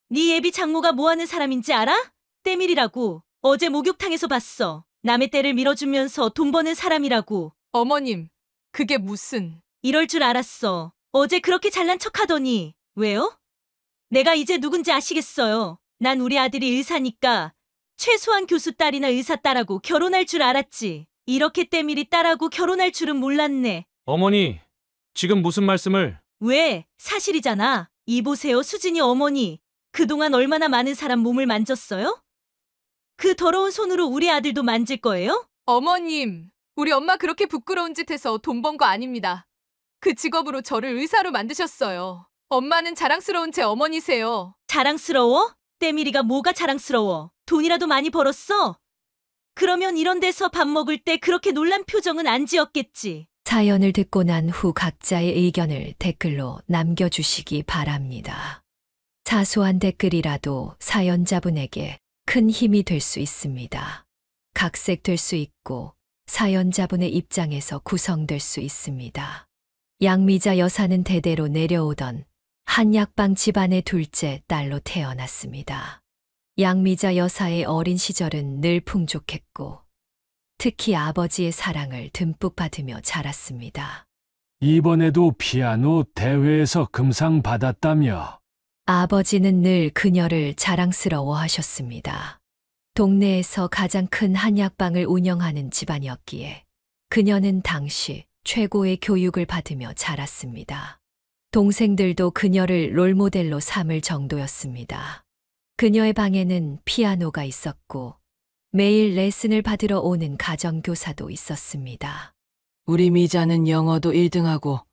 네 예비 장모가 뭐 하는 사람인지 알아? 때밀이라고. 어제 목욕탕에서 봤어. 남의 때를 밀어주면서 돈 버는 사람이라고. 어머님, 그게 무슨... 이럴 줄 알았어. 어제 그렇게 잘난 척하더니. 왜요? 내가 이제 누군지 아시겠어요. 난 우리 아들이 의사니까 최소한 교수 딸이나 의사 딸하고 결혼할 줄 알았지. 이렇게 때밀이 딸하고 결혼할 줄은 몰랐네. 어머니, 지금 무슨 말씀을... 왜? 사실이잖아. 이 보세요, 수진이 어머니. 그동안 얼마나 많은 사람 몸을 만졌어요? 그 더러운 손으로 우리 아들도 만질 거예요? 어머님, 우리 엄마 그렇게 부끄러운 짓 해서 돈 번 거 아닙니다. 그 직업으로 저를 의사로 만드셨어요. 엄마는 자랑스러운 제 어머니세요. 자랑스러워? 때밀이가 뭐가 자랑스러워? 돈이라도 많이 벌었어? 그러면 이런 데서 밥 먹을 때 그렇게 놀란 표정은 안 지었겠지. 사연을 듣고 난 후 각자의 의견을 댓글로 남겨주시기 바랍니다. 사소한 댓글이라도 사연자분에게 큰 힘이 될 수 있습니다. 각색될 수 있고 사연자분의 입장에서 구성될 수 있습니다. 양미자 여사는 대대로 내려오던 한약방 집안의 둘째 딸로 태어났습니다. 양미자 여사의 어린 시절은 늘 풍족했고 특히 아버지의 사랑을 듬뿍 받으며 자랐습니다. 이번에도 피아노 대회에서 금상 받았다며. 아버지는 늘 그녀를 자랑스러워 하셨습니다. 동네에서 가장 큰 한약방을 운영하는 집안이었기에 그녀는 당시 최고의 교육을 받으며 자랐습니다. 동생들도 그녀를 롤모델로 삼을 정도였습니다. 그녀의 방에는 피아노가 있었고 매일 레슨을 받으러 오는 가정교사도 있었습니다. 우리 미자는 영어도 1등하고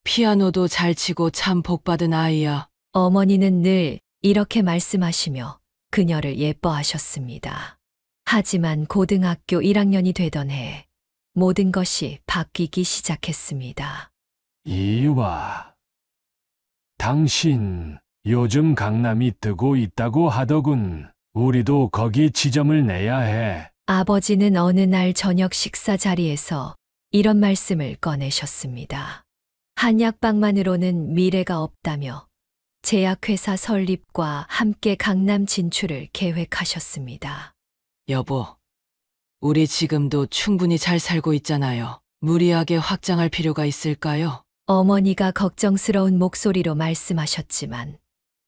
피아노도 잘 치고 참 복받은 아이야. 어머니는 늘 이렇게 말씀하시며 그녀를 예뻐하셨습니다. 하지만 고등학교 1학년이 되던 해 모든 것이 바뀌기 시작했습니다. 이와. 당신 요즘 강남이 뜨고 있다고 하더군. 우리도 거기 지점을 내야 해. 아버지는 어느 날 저녁 식사 자리에서 이런 말씀을 꺼내셨습니다. 한약방만으로는 미래가 없다며 제약회사 설립과 함께 강남 진출을 계획하셨습니다. 여보, 우리 지금도 충분히 잘 살고 있잖아요. 무리하게 확장할 필요가 있을까요? 어머니가 걱정스러운 목소리로 말씀하셨지만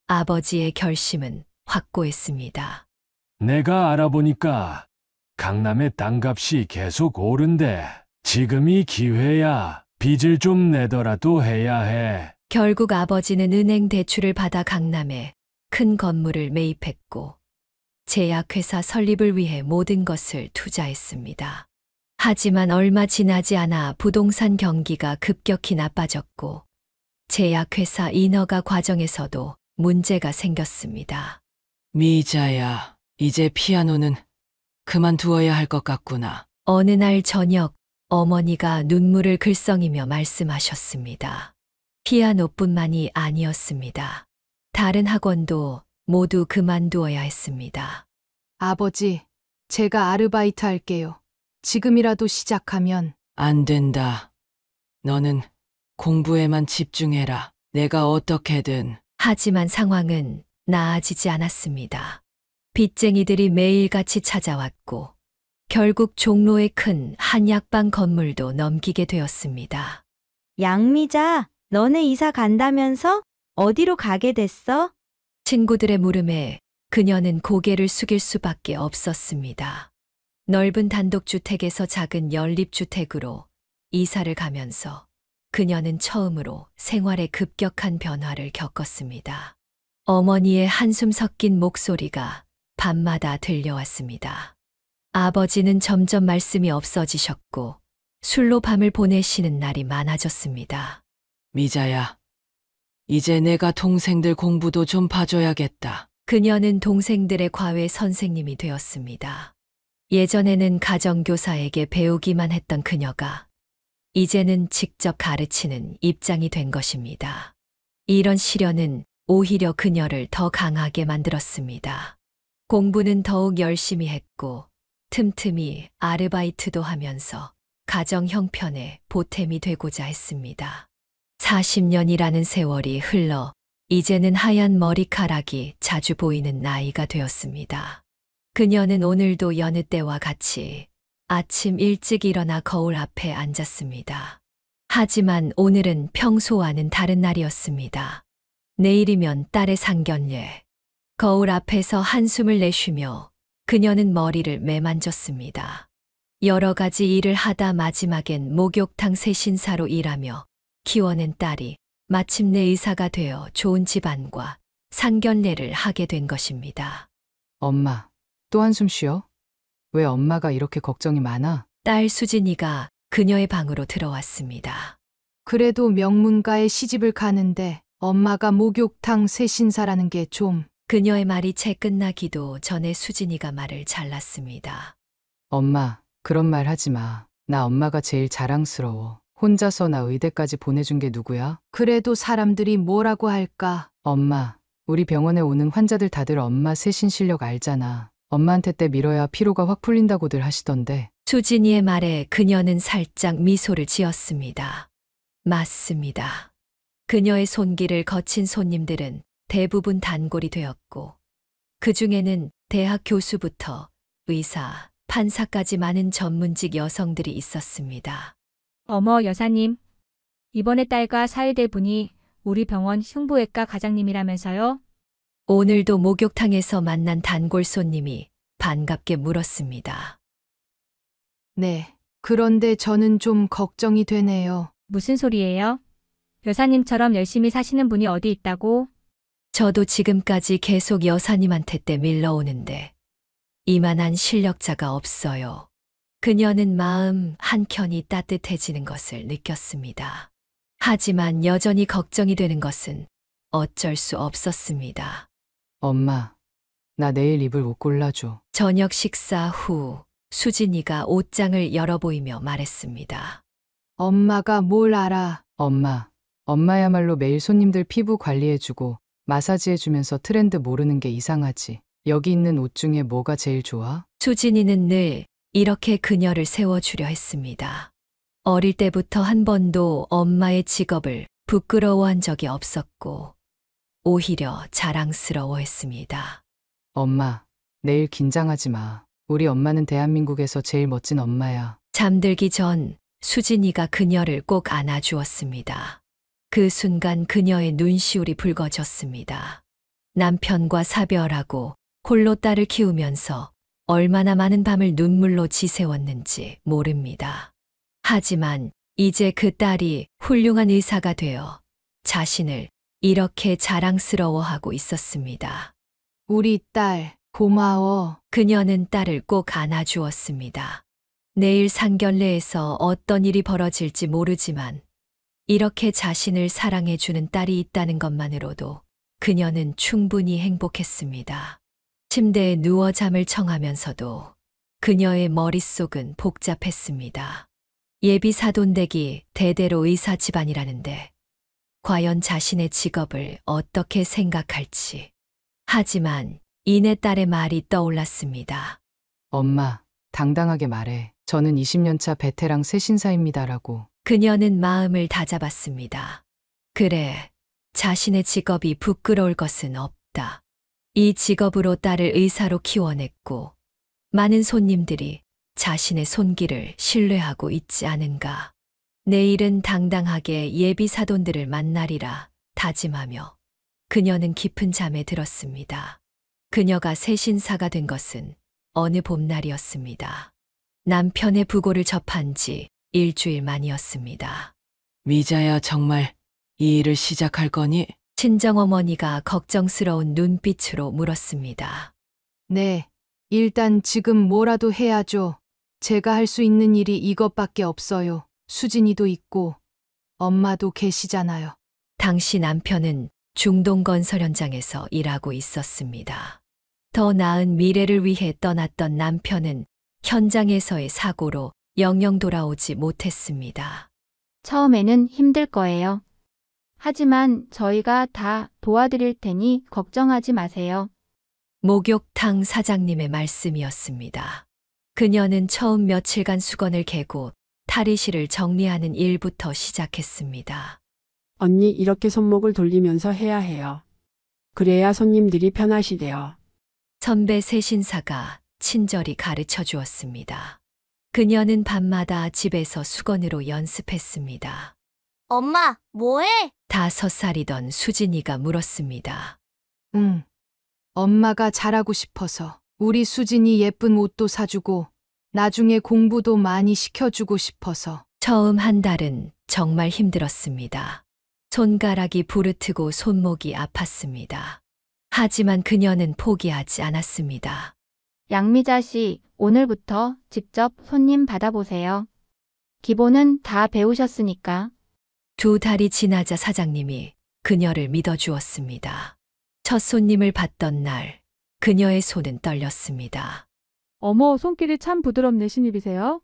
아버지의 결심은 확고했습니다. 내가 알아보니까 강남의 땅값이 계속 오른대. 지금이 기회야. 빚을 좀 내더라도 해야 해. 결국 아버지는 은행 대출을 받아 강남에 큰 건물을 매입했고 제약회사 설립을 위해 모든 것을 투자했습니다. 하지만 얼마 지나지 않아 부동산 경기가 급격히 나빠졌고 제약회사 인허가 과정에서도 문제가 생겼습니다. 미자야, 이제 피아노는 그만두어야 할 것 같구나. 어느 날 저녁 어머니가 눈물을 글썽이며 말씀하셨습니다. 피아노뿐만이 아니었습니다. 다른 학원도 모두 그만두어야 했습니다. 아버지, 제가 아르바이트 할게요. 지금이라도 시작하면. 안 된다. 너는 공부에만 집중해라. 내가 어떻게든. 하지만 상황은 나아지지 않았습니다. 빚쟁이들이 매일같이 찾아왔고 결국 종로의 큰 한약방 건물도 넘기게 되었습니다. 양미자, 너네 이사 간다면서? 어디로 가게 됐어? 친구들의 물음에 그녀는 고개를 숙일 수밖에 없었습니다. 넓은 단독주택에서 작은 연립주택으로 이사를 가면서 그녀는 처음으로 생활에 급격한 변화를 겪었습니다. 어머니의 한숨 섞인 목소리가 밤마다 들려왔습니다. 아버지는 점점 말씀이 없어지셨고 술로 밤을 보내시는 날이 많아졌습니다. 미자야, 이제 내가 동생들 공부도 좀 봐줘야겠다. 그녀는 동생들의 과외 선생님이 되었습니다. 예전에는 가정교사에게 배우기만 했던 그녀가 이제는 직접 가르치는 입장이 된 것입니다. 이런 시련은 오히려 그녀를 더 강하게 만들었습니다. 공부는 더욱 열심히 했고 틈틈이 아르바이트도 하면서 가정 형편에 보탬이 되고자 했습니다. 40년이라는 세월이 흘러 이제는 하얀 머리카락이 자주 보이는 나이가 되었습니다. 그녀는 오늘도 여느 때와 같이 아침 일찍 일어나 거울 앞에 앉았습니다. 하지만 오늘은 평소와는 다른 날이었습니다. 내일이면 딸의 상견례. 거울 앞에서 한숨을 내쉬며 그녀는 머리를 매만졌습니다. 여러 가지 일을 하다 마지막엔 목욕탕 세신사로 일하며 키워낸 딸이 마침내 의사가 되어 좋은 집안과 상견례를 하게 된 것입니다. 엄마, 또 한숨 쉬어? 왜 엄마가 이렇게 걱정이 많아? 딸 수진이가 그녀의 방으로 들어왔습니다. 그래도 명문가에 시집을 가는데 엄마가 목욕탕 세신사라는 게 좀... 그녀의 말이 채 끝나기도 전에 수진이가 말을 잘랐습니다. 엄마, 그런 말 하지 마. 나 엄마가 제일 자랑스러워. 혼자서 나 의대까지 보내준 게 누구야? 그래도 사람들이 뭐라고 할까? 엄마, 우리 병원에 오는 환자들 다들 엄마 세신 실력 알잖아. 엄마한테 때 밀어야 피로가 확 풀린다고들 하시던데. 수진이의 말에 그녀는 살짝 미소를 지었습니다. 맞습니다. 그녀의 손길을 거친 손님들은 대부분 단골이 되었고, 그 중에는 대학 교수부터 의사, 판사까지 많은 전문직 여성들이 있었습니다. 어머 여사님, 이번에 딸과 사위될 분이 우리 병원 흉부외과 과장님이라면서요? 오늘도 목욕탕에서 만난 단골 손님이 반갑게 물었습니다. 네. 그런데 저는 좀 걱정이 되네요. 무슨 소리예요? 여사님처럼 열심히 사시는 분이 어디 있다고? 저도 지금까지 계속 여사님한테 때 밀러오는데 이만한 실력자가 없어요. 그녀는 마음 한켠이 따뜻해지는 것을 느꼈습니다. 하지만 여전히 걱정이 되는 것은 어쩔 수 없었습니다. 엄마, 나 내일 입을 옷 골라줘. 저녁 식사 후 수진이가 옷장을 열어 보이며 말했습니다. 엄마가 뭘 알아? 엄마야말로 매일 손님들 피부 관리해주고 마사지해주면서 트렌드 모르는 게 이상하지. 여기 있는 옷 중에 뭐가 제일 좋아? 수진이는 늘 이렇게 그녀를 세워주려 했습니다. 어릴 때부터 한 번도 엄마의 직업을 부끄러워한 적이 없었고 오히려 자랑스러워했습니다. 엄마, 내일 긴장하지 마. 우리 엄마는 대한민국에서 제일 멋진 엄마야. 잠들기 전 수진이가 그녀를 꼭 안아주었습니다. 그 순간 그녀의 눈시울이 붉어졌습니다. 남편과 사별하고 홀로 딸을 키우면서 얼마나 많은 밤을 눈물로 지새웠는지 모릅니다. 하지만 이제 그 딸이 훌륭한 의사가 되어 자신을 이렇게 자랑스러워하고 있었습니다. 우리 딸, 고마워. 그녀는 딸을 꼭 안아주었습니다. 내일 상견례에서 어떤 일이 벌어질지 모르지만 이렇게 자신을 사랑해주는 딸이 있다는 것만으로도 그녀는 충분히 행복했습니다. 침대에 누워 잠을 청하면서도 그녀의 머릿속은 복잡했습니다. 예비 사돈댁이 대대로 의사 집안이라는데 과연 자신의 직업을 어떻게 생각할지. 하지만 이내 딸의 말이 떠올랐습니다. 엄마, 당당하게 말해. 저는 20년 차 베테랑 세신사입니다라고. 그녀는 마음을 다잡았습니다. 그래, 자신의 직업이 부끄러울 것은 없다. 이 직업으로 딸을 의사로 키워냈고 많은 손님들이 자신의 손길을 신뢰하고 있지 않은가. 내일은 당당하게 예비 사돈들을 만나리라 다짐하며 그녀는 깊은 잠에 들었습니다. 그녀가 세신사가 된 것은 어느 봄날이었습니다. 남편의 부고를 접한 지 일주일 만이었습니다. 미자야, 정말 이 일을 시작할 거니? 친정어머니가 걱정스러운 눈빛으로 물었습니다. 네. 일단 지금 뭐라도 해야죠. 제가 할 수 있는 일이 이것밖에 없어요. 수진이도 있고 엄마도 계시잖아요. 당시 남편은 중동건설 현장에서 일하고 있었습니다. 더 나은 미래를 위해 떠났던 남편은 현장에서의 사고로 영영 돌아오지 못했습니다. 처음에는 힘들 거예요. 하지만 저희가 다 도와드릴 테니 걱정하지 마세요. 목욕탕 사장님의 말씀이었습니다. 그녀는 처음 며칠간 수건을 개고 탈의실을 정리하는 일부터 시작했습니다. 언니 이렇게 손목을 돌리면서 해야 해요. 그래야 손님들이 편하시대요. 선배 세신사가 친절히 가르쳐 주었습니다. 그녀는 밤마다 집에서 수건으로 연습했습니다. 엄마, 뭐해? 5살이던 수진이가 물었습니다. 응. 엄마가 잘하고 싶어서 우리 수진이 예쁜 옷도 사주고 나중에 공부도 많이 시켜주고 싶어서. 처음 한 달은 정말 힘들었습니다. 손가락이 부르트고 손목이 아팠습니다. 하지만 그녀는 포기하지 않았습니다. 양미자 씨, 오늘부터 직접 손님 받아보세요. 기본은 다 배우셨으니까. 2달이 지나자 사장님이 그녀를 믿어주었습니다. 첫 손님을 받던 날, 그녀의 손은 떨렸습니다. 어머, 손길이 참 부드럽네, 신입이세요?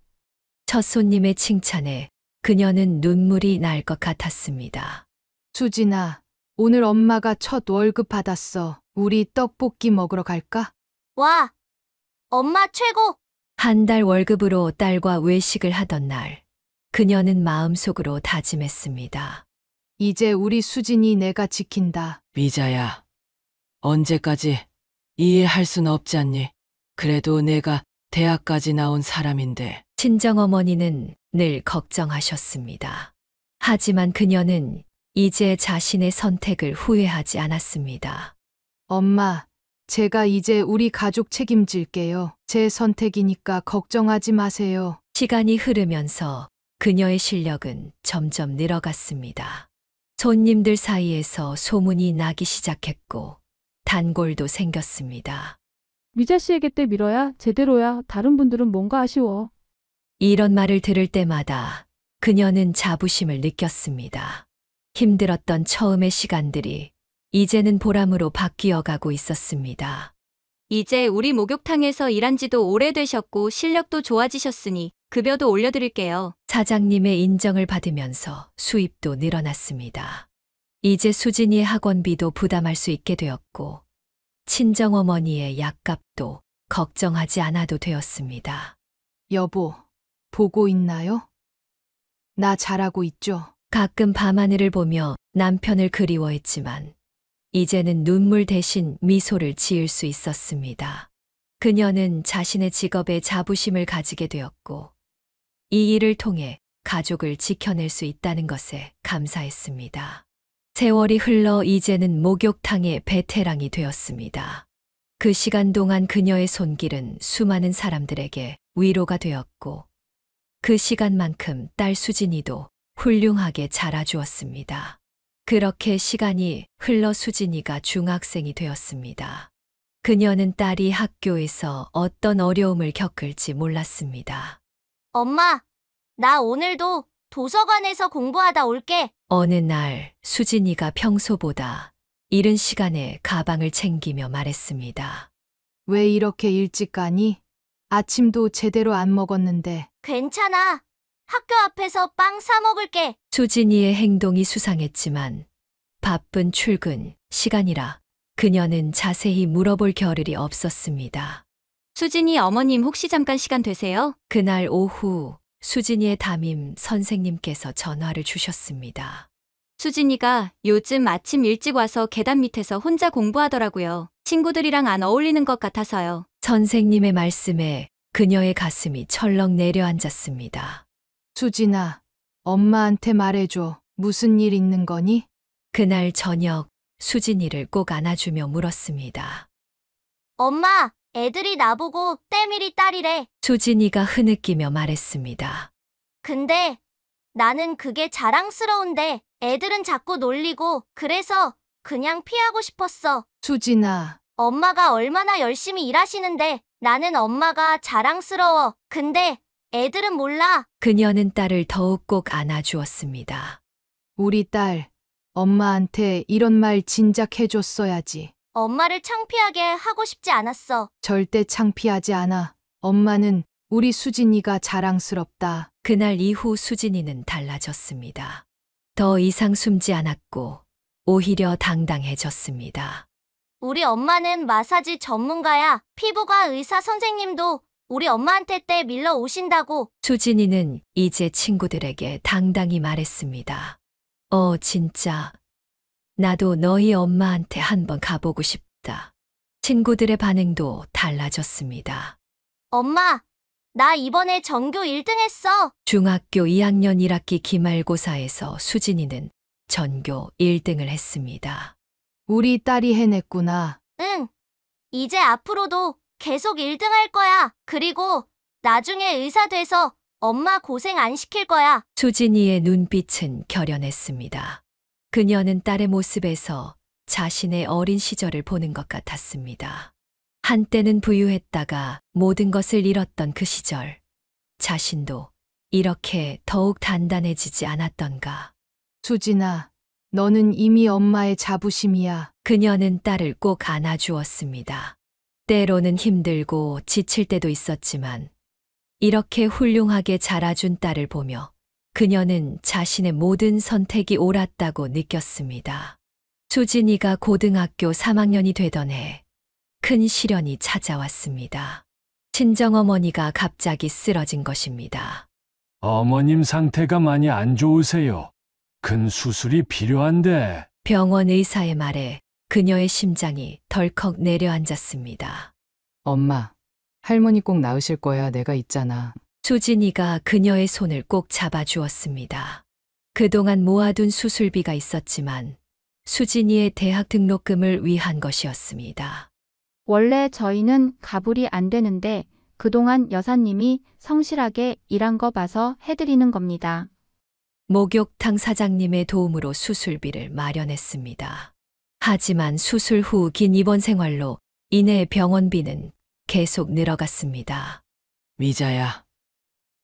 첫 손님의 칭찬에 그녀는 눈물이 날 것 같았습니다. 수진아, 오늘 엄마가 첫 월급 받았어. 우리 떡볶이 먹으러 갈까? 와, 엄마 최고! 한 달 월급으로 딸과 외식을 하던 날, 그녀는 마음속으로 다짐했습니다. 이제 우리 수진이 내가 지킨다. 미자야, 언제까지 이해할 순 없지 않니? 그래도 내가 대학까지 나온 사람인데. 친정어머니는 늘 걱정하셨습니다. 하지만 그녀는 이제 자신의 선택을 후회하지 않았습니다. 엄마, 제가 이제 우리 가족 책임질게요. 제 선택이니까 걱정하지 마세요. 시간이 흐르면서 그녀의 실력은 점점 늘어갔습니다. 손님들 사이에서 소문이 나기 시작했고 단골도 생겼습니다. 미자 씨에게 때 밀어야 제대로야. 다른 분들은 뭔가 아쉬워. 이런 말을 들을 때마다 그녀는 자부심을 느꼈습니다. 힘들었던 처음의 시간들이 이제는 보람으로 바뀌어 가고 있었습니다. 이제 우리 목욕탕에서 일한 지도 오래되셨고 실력도 좋아지셨으니 급여도 올려드릴게요. 사장님의 인정을 받으면서 수입도 늘어났습니다. 이제 수진이의 학원비도 부담할 수 있게 되었고 친정어머니의 약값도 걱정하지 않아도 되었습니다. 여보, 보고 있나요? 나 잘하고 있죠? 가끔 밤하늘을 보며 남편을 그리워했지만 이제는 눈물 대신 미소를 지을 수 있었습니다. 그녀는 자신의 직업에 자부심을 가지게 되었고 이 일을 통해 가족을 지켜낼 수 있다는 것에 감사했습니다. 세월이 흘러 이제는 목욕탕의 베테랑이 되었습니다. 그 시간 동안 그녀의 손길은 수많은 사람들에게 위로가 되었고 그 시간만큼 딸 수진이도 훌륭하게 자라주었습니다. 그렇게 시간이 흘러 수진이가 중학생이 되었습니다. 그녀는 딸이 학교에서 어떤 어려움을 겪을지 몰랐습니다. 엄마, 나 오늘도 도서관에서 공부하다 올게. 어느 날 수진이가 평소보다 이른 시간에 가방을 챙기며 말했습니다. 왜 이렇게 일찍 가니? 아침도 제대로 안 먹었는데. 괜찮아. 학교 앞에서 빵 사 먹을게. 수진이의 행동이 수상했지만 바쁜 출근 시간이라 그녀는 자세히 물어볼 겨를이 없었습니다. 수진이 어머님 혹시 잠깐 시간 되세요? 그날 오후 수진이의 담임 선생님께서 전화를 주셨습니다. 수진이가 요즘 아침 일찍 와서 계단 밑에서 혼자 공부하더라고요. 친구들이랑 안 어울리는 것 같아서요. 선생님의 말씀에 그녀의 가슴이 철렁 내려앉았습니다. 수진아, 엄마한테 말해줘. 무슨 일 있는 거니? 그날 저녁 수진이를 꼭 안아주며 물었습니다. 엄마, 애들이 나보고 때밀이 딸이래. 수진이가 흐느끼며 말했습니다. 근데 나는 그게 자랑스러운데 애들은 자꾸 놀리고 그래서 그냥 피하고 싶었어. 수진아. 엄마가 얼마나 열심히 일하시는데 나는 엄마가 자랑스러워. 근데 애들은 몰라. 그녀는 딸을 더욱 꼭 안아주었습니다. 우리 딸, 엄마한테 이런 말 진작 해줬어야지. 엄마를 창피하게 하고 싶지 않았어. 절대 창피하지 않아. 엄마는 우리 수진이가 자랑스럽다. 그날 이후 수진이는 달라졌습니다. 더 이상 숨지 않았고 오히려 당당해졌습니다. 우리 엄마는 마사지 전문가야. 피부과 의사 선생님도 우리 엄마한테 때 밀러 오신다고. 수진이는 이제 친구들에게 당당히 말했습니다. 진짜. 나도 너희 엄마한테 한번 가보고 싶다. 친구들의 반응도 달라졌습니다. 엄마, 나 이번에 전교 1등 했어. 중학교 2학년 1학기 기말고사에서 수진이는 전교 1등을 했습니다. 우리 딸이 해냈구나. 응. 이제 앞으로도 계속 1등 할 거야. 그리고 나중에 의사 돼서 엄마 고생 안 시킬 거야. 수진이의 눈빛은 결연했습니다. 그녀는 딸의 모습에서 자신의 어린 시절을 보는 것 같았습니다. 한때는 부유했다가 모든 것을 잃었던 그 시절. 자신도 이렇게 더욱 단단해지지 않았던가. 수진아, 너는 이미 엄마의 자부심이야. 그녀는 딸을 꼭 안아주었습니다. 때로는 힘들고 지칠 때도 있었지만 이렇게 훌륭하게 자라준 딸을 보며 그녀는 자신의 모든 선택이 옳았다고 느꼈습니다. 수진이가 고등학교 3학년이 되던 해 큰 시련이 찾아왔습니다. 친정어머니가 갑자기 쓰러진 것입니다. 어머님 상태가 많이 안 좋으세요. 큰 수술이 필요한데. 병원 의사의 말에 그녀의 심장이 덜컥 내려앉았습니다. 엄마, 할머니 꼭 나으실 거야. 내가 있잖아. 수진이가 그녀의 손을 꼭 잡아주었습니다. 그동안 모아둔 수술비가 있었지만 수진이의 대학 등록금을 위한 것이었습니다. 원래 저희는 가불이 안 되는데 그동안 여사님이 성실하게 일한 거 봐서 해드리는 겁니다. 목욕탕 사장님의 도움으로 수술비를 마련했습니다. 하지만 수술 후 긴 입원 생활로 인해 병원비는 계속 늘어갔습니다. 미자야,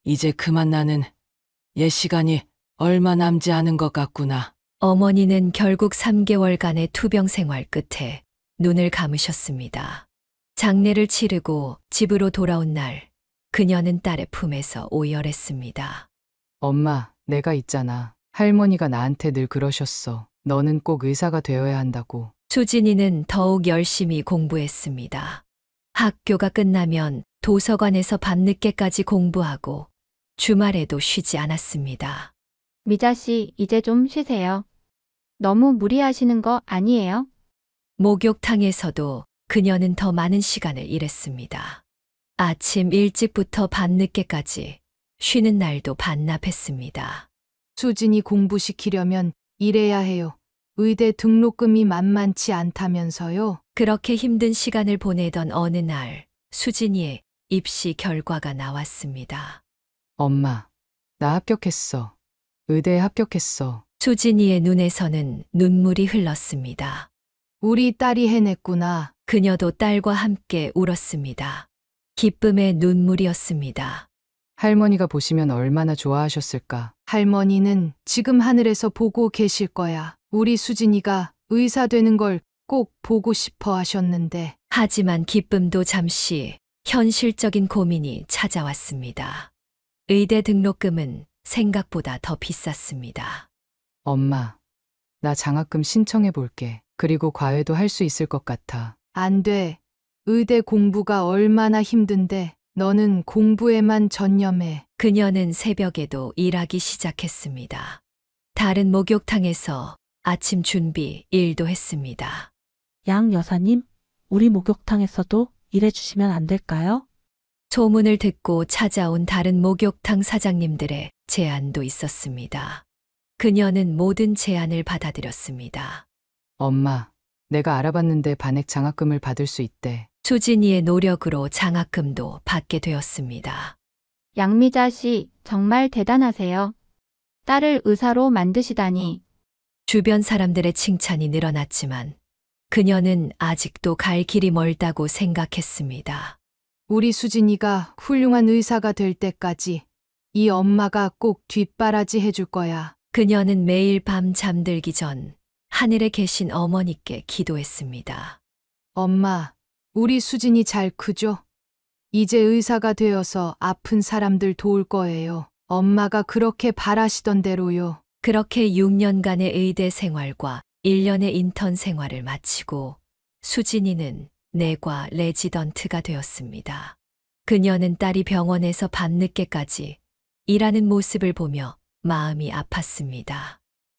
이제 그만 나는 옛 시간이 얼마 남지 않은 것 같구나. 어머니는 결국 3개월간의 투병 생활 끝에 눈을 감으셨습니다. 장례를 치르고 집으로 돌아온 날, 그녀는 딸의 품에서 오열했습니다. 엄마, 내가 있잖아. 할머니가 나한테 늘 그러셨어. 너는 꼭 의사가 되어야 한다고. 수진이는 더욱 열심히 공부했습니다. 학교가 끝나면 도서관에서 밤늦게까지 공부하고 주말에도 쉬지 않았습니다. 미자 씨, 이제 좀 쉬세요. 너무 무리하시는 거 아니에요? 목욕탕에서도 그녀는 더 많은 시간을 일했습니다. 아침 일찍부터 밤늦게까지 쉬는 날도 반납했습니다. 수진이 공부시키려면 일해야 해요. 의대 등록금이 만만치 않다면서요. 그렇게 힘든 시간을 보내던 어느 날 수진이의 입시 결과가 나왔습니다. 엄마, 나 합격했어. 의대에 합격했어. 수진이의 눈에서는 눈물이 흘렀습니다. 우리 딸이 해냈구나. 그녀도 딸과 함께 울었습니다. 기쁨의 눈물이었습니다. 할머니가 보시면 얼마나 좋아하셨을까. 할머니는 지금 하늘에서 보고 계실 거야. 우리 수진이가 의사 되는 걸 꼭 보고 싶어 하셨는데. 하지만 기쁨도 잠시 현실적인 고민이 찾아왔습니다. 의대 등록금은 생각보다 더 비쌌습니다. 엄마, 나 장학금 신청해 볼게. 그리고 과외도 할 수 있을 것 같아. 안 돼. 의대 공부가 얼마나 힘든데 너는 공부에만 전념해. 그녀는 새벽에도 일하기 시작했습니다. 다른 목욕탕에서 아침 준비 일도 했습니다. 양 여사님, 우리 목욕탕에서도 일해주시면 안 될까요? 소문을 듣고 찾아온 다른 목욕탕 사장님들의 제안도 있었습니다. 그녀는 모든 제안을 받아들였습니다. 엄마, 내가 알아봤는데 반액 장학금을 받을 수 있대. 수진이의 노력으로 장학금도 받게 되었습니다. 양미자 씨, 정말 대단하세요. 딸을 의사로 만드시다니. 주변 사람들의 칭찬이 늘어났지만 그녀는 아직도 갈 길이 멀다고 생각했습니다. 우리 수진이가 훌륭한 의사가 될 때까지 이 엄마가 꼭 뒷바라지 해줄 거야. 그녀는 매일 밤 잠들기 전 하늘에 계신 어머니께 기도했습니다. 엄마, 우리 수진이 잘 크죠? 이제 의사가 되어서 아픈 사람들 도울 거예요. 엄마가 그렇게 바라시던 대로요. 그렇게 6년간의 의대 생활과 1년의 인턴 생활을 마치고 수진이는 내과 레지던트가 되었습니다. 그녀는 딸이 병원에서 밤늦게까지 일하는 모습을 보며 마음이 아팠습니다.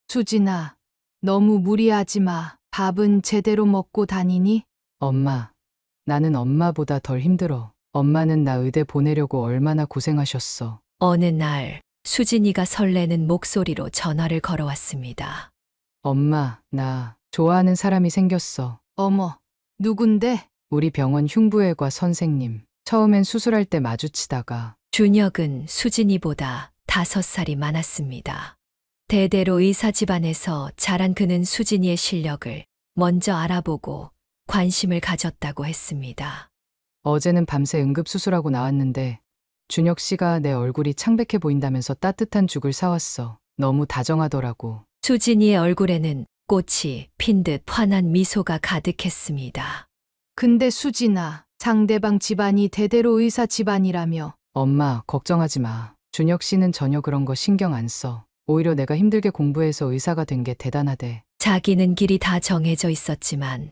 수진아, 너무 무리하지 마. 밥은 제대로 먹고 다니니? 엄마, 나는 엄마보다 덜 힘들어. 엄마는 나 의대 보내려고 얼마나 고생하셨어. 어느 날 수진이가 설레는 목소리로 전화를 걸어왔습니다. 엄마, 나 좋아하는 사람이 생겼어. 어머, 누군데? 우리 병원 흉부외과 선생님. 처음엔 수술할 때 마주치다가 준혁은 수진이보다 5살이 많았습니다. 대대로 의사 집안에서 자란 그는 수진이의 실력을 먼저 알아보고 관심을 가졌다고 했습니다. 어제는 밤새 응급수술하고 나왔는데 준혁 씨가 내 얼굴이 창백해 보인다면서 따뜻한 죽을 사왔어. 너무 다정하더라고. 수진이의 얼굴에는 꽃이 핀 듯 환한 미소가 가득했습니다. 근데 수진아, 상대방 집안이 대대로 의사 집안이라며. 엄마, 걱정하지 마. 준혁 씨는 전혀 그런 거 신경 안 써. 오히려 내가 힘들게 공부해서 의사가 된 게 대단하대. 자기는 길이 다 정해져 있었지만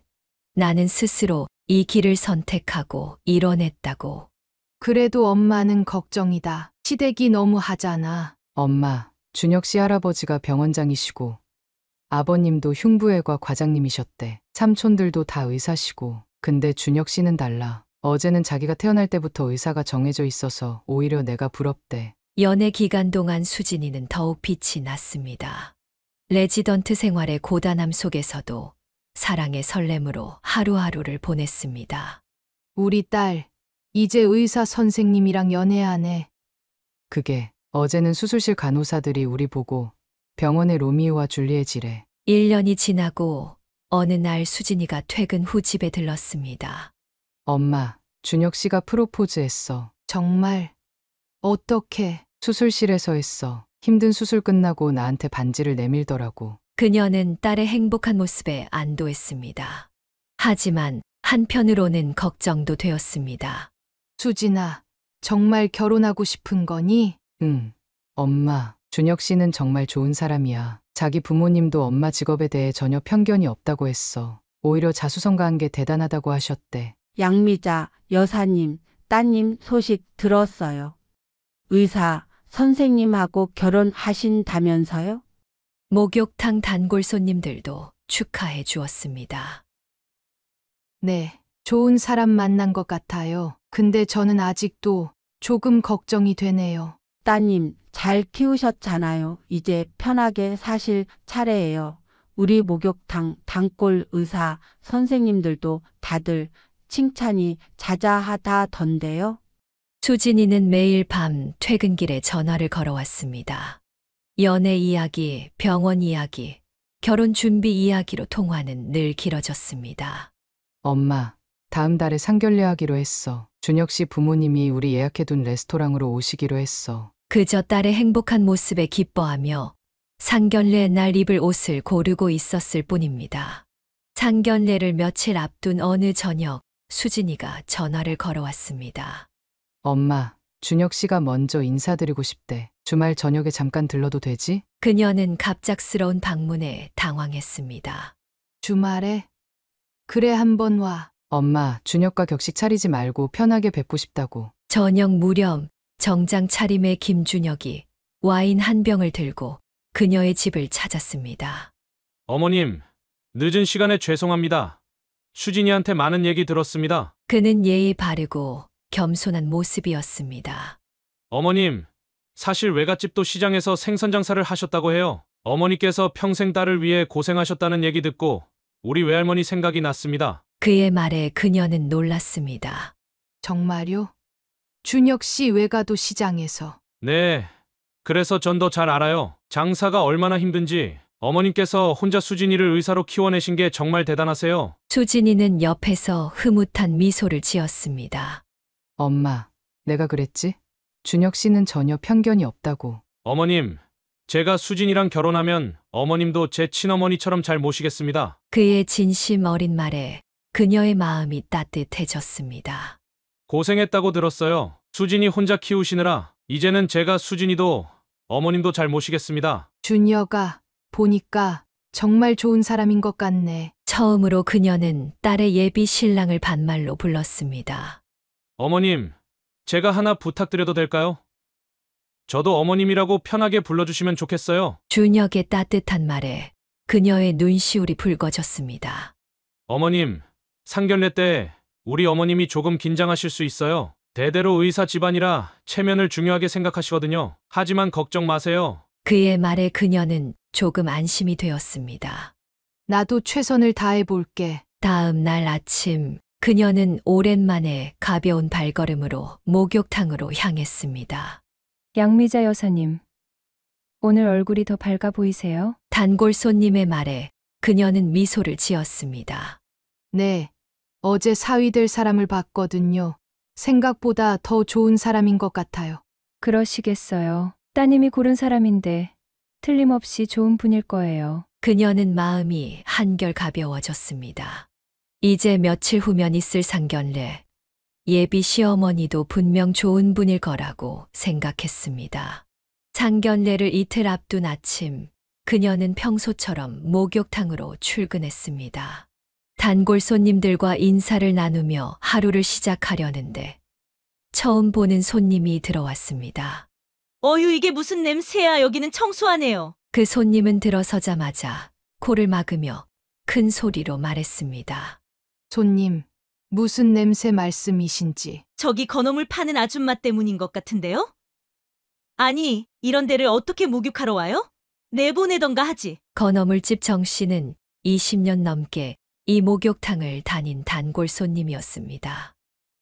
나는 스스로 이 길을 선택하고 이뤄냈다고. 그래도 엄마는 걱정이다. 시댁이 너무 하잖아. 엄마, 준혁 씨 할아버지가 병원장이시고 아버님도 흉부외과 과장님이셨대. 삼촌들도 다 의사시고. 근데 준혁 씨는 달라. 어제는 자기가 태어날 때부터 의사가 정해져 있어서 오히려 내가 부럽대. 연애 기간 동안 수진이는 더욱 빛이 났습니다. 레지던트 생활의 고단함 속에서도 사랑의 설렘으로 하루하루를 보냈습니다. 우리 딸, 이제 의사 선생님이랑 연애하네. 그게 어제는 수술실 간호사들이 우리 보고 병원의 로미오와 줄리엣이래. 1년이 지나고 어느 날 수진이가 퇴근 후 집에 들렀습니다. 엄마, 준혁 씨가 프로포즈했어. 정말? 어떻게? 수술실에서 했어. 힘든 수술 끝나고 나한테 반지를 내밀더라고. 그녀는 딸의 행복한 모습에 안도했습니다. 하지만 한편으로는 걱정도 되었습니다. 수진아, 정말 결혼하고 싶은 거니? 응. 엄마, 준혁 씨는 정말 좋은 사람이야. 자기 부모님도 엄마 직업에 대해 전혀 편견이 없다고 했어. 오히려 자수성가한 게 대단하다고 하셨대. 양미자 여사님, 따님 소식 들었어요. 의사 선생님하고 결혼하신다면서요? 목욕탕 단골 손님들도 축하해 주었습니다. 네, 좋은 사람 만난 것 같아요. 근데 저는 아직도 조금 걱정이 되네요. 따님 잘 키우셨잖아요. 이제 편하게 사실 차례예요. 우리 목욕탕 단골 의사 선생님들도 다들 칭찬이 자자하다던데요. 수진이는 매일 밤 퇴근길에 전화를 걸어왔습니다. 연애 이야기, 병원 이야기, 결혼 준비 이야기로 통화는 늘 길어졌습니다. 엄마, 다음 달에 상견례 하기로 했어. 준혁 씨 부모님이 우리 예약해둔 레스토랑으로 오시기로 했어. 그저 딸의 행복한 모습에 기뻐하며 상견례 날 입을 옷을 고르고 있었을 뿐입니다. 상견례를 며칠 앞둔 어느 저녁, 수진이가 전화를 걸어왔습니다. 엄마, 준혁 씨가 먼저 인사드리고 싶대. 주말 저녁에 잠깐 들러도 되지? 그녀는 갑작스러운 방문에 당황했습니다. 주말에? 그래, 한번 와. 엄마, 준혁과 격식 차리지 말고 편하게 뵙고 싶다고. 저녁 무렵 정장 차림의 김준혁이 와인 한 병을 들고 그녀의 집을 찾았습니다. 어머님, 늦은 시간에 죄송합니다. 수진이한테 많은 얘기 들었습니다. 그는 예의 바르고 겸손한 모습이었습니다. 어머님, 사실 외갓집도 시장에서 생선 장사를 하셨다고 해요. 어머니께서 평생 딸을 위해 고생하셨다는 얘기 듣고 우리 외할머니 생각이 났습니다. 그의 말에 그녀는 놀랐습니다. 정말요? 준혁 씨 외가도 시장에서. 네, 그래서 전 더 잘 알아요. 장사가 얼마나 힘든지. 어머님께서 혼자 수진이를 의사로 키워내신 게 정말 대단하세요. 수진이는 옆에서 흐뭇한 미소를 지었습니다. 엄마, 내가 그랬지? 준혁 씨는 전혀 편견이 없다고. 어머님, 제가 수진이랑 결혼하면 어머님도 제 친어머니처럼 잘 모시겠습니다. 그의 진심 어린 말에 그녀의 마음이 따뜻해졌습니다. 고생했다고 들었어요. 수진이 혼자 키우시느라 이제는 제가 수진이도 어머님도 잘 모시겠습니다. 준혁아, 보니까 정말 좋은 사람인 것 같네. 처음으로 그녀는 딸의 예비 신랑을 반말로 불렀습니다. 어머님, 제가 하나 부탁드려도 될까요? 저도 어머님이라고 편하게 불러주시면 좋겠어요. 준혁의 따뜻한 말에 그녀의 눈시울이 붉어졌습니다. 어머님, 상견례 때 우리 어머님이 조금 긴장하실 수 있어요. 대대로 의사 집안이라 체면을 중요하게 생각하시거든요. 하지만 걱정 마세요. 그의 말에 그녀는 조금 안심이 되었습니다. 나도 최선을 다해 볼게. 다음 날 아침 그녀는 오랜만에 가벼운 발걸음으로 목욕탕으로 향했습니다. 양미자 여사님, 오늘 얼굴이 더 밝아 보이세요? 단골 손님의 말에 그녀는 미소를 지었습니다. 네. 어제 사위 될 사람을 봤거든요. 생각보다 더 좋은 사람인 것 같아요. 그러시겠어요. 따님이 고른 사람인데 틀림없이 좋은 분일 거예요. 그녀는 마음이 한결 가벼워졌습니다. 이제 며칠 후면 있을 상견례. 예비 시어머니도 분명 좋은 분일 거라고 생각했습니다. 상견례를 이틀 앞둔 아침, 그녀는 평소처럼 목욕탕으로 출근했습니다. 단골 손님들과 인사를 나누며 하루를 시작하려는데 처음 보는 손님이 들어왔습니다. 어휴, 이게 무슨 냄새야. 여기는 청소하네요. 그 손님은 들어서자마자 코를 막으며 큰 소리로 말했습니다. 손님, 무슨 냄새 말씀이신지. 저기 건어물 파는 아줌마 때문인 것 같은데요? 아니, 이런 데를 어떻게 목욕하러 와요? 내보내던가 하지. 건어물집 정 씨는 20년 넘게 이 목욕탕을 다닌 단골 손님이었습니다.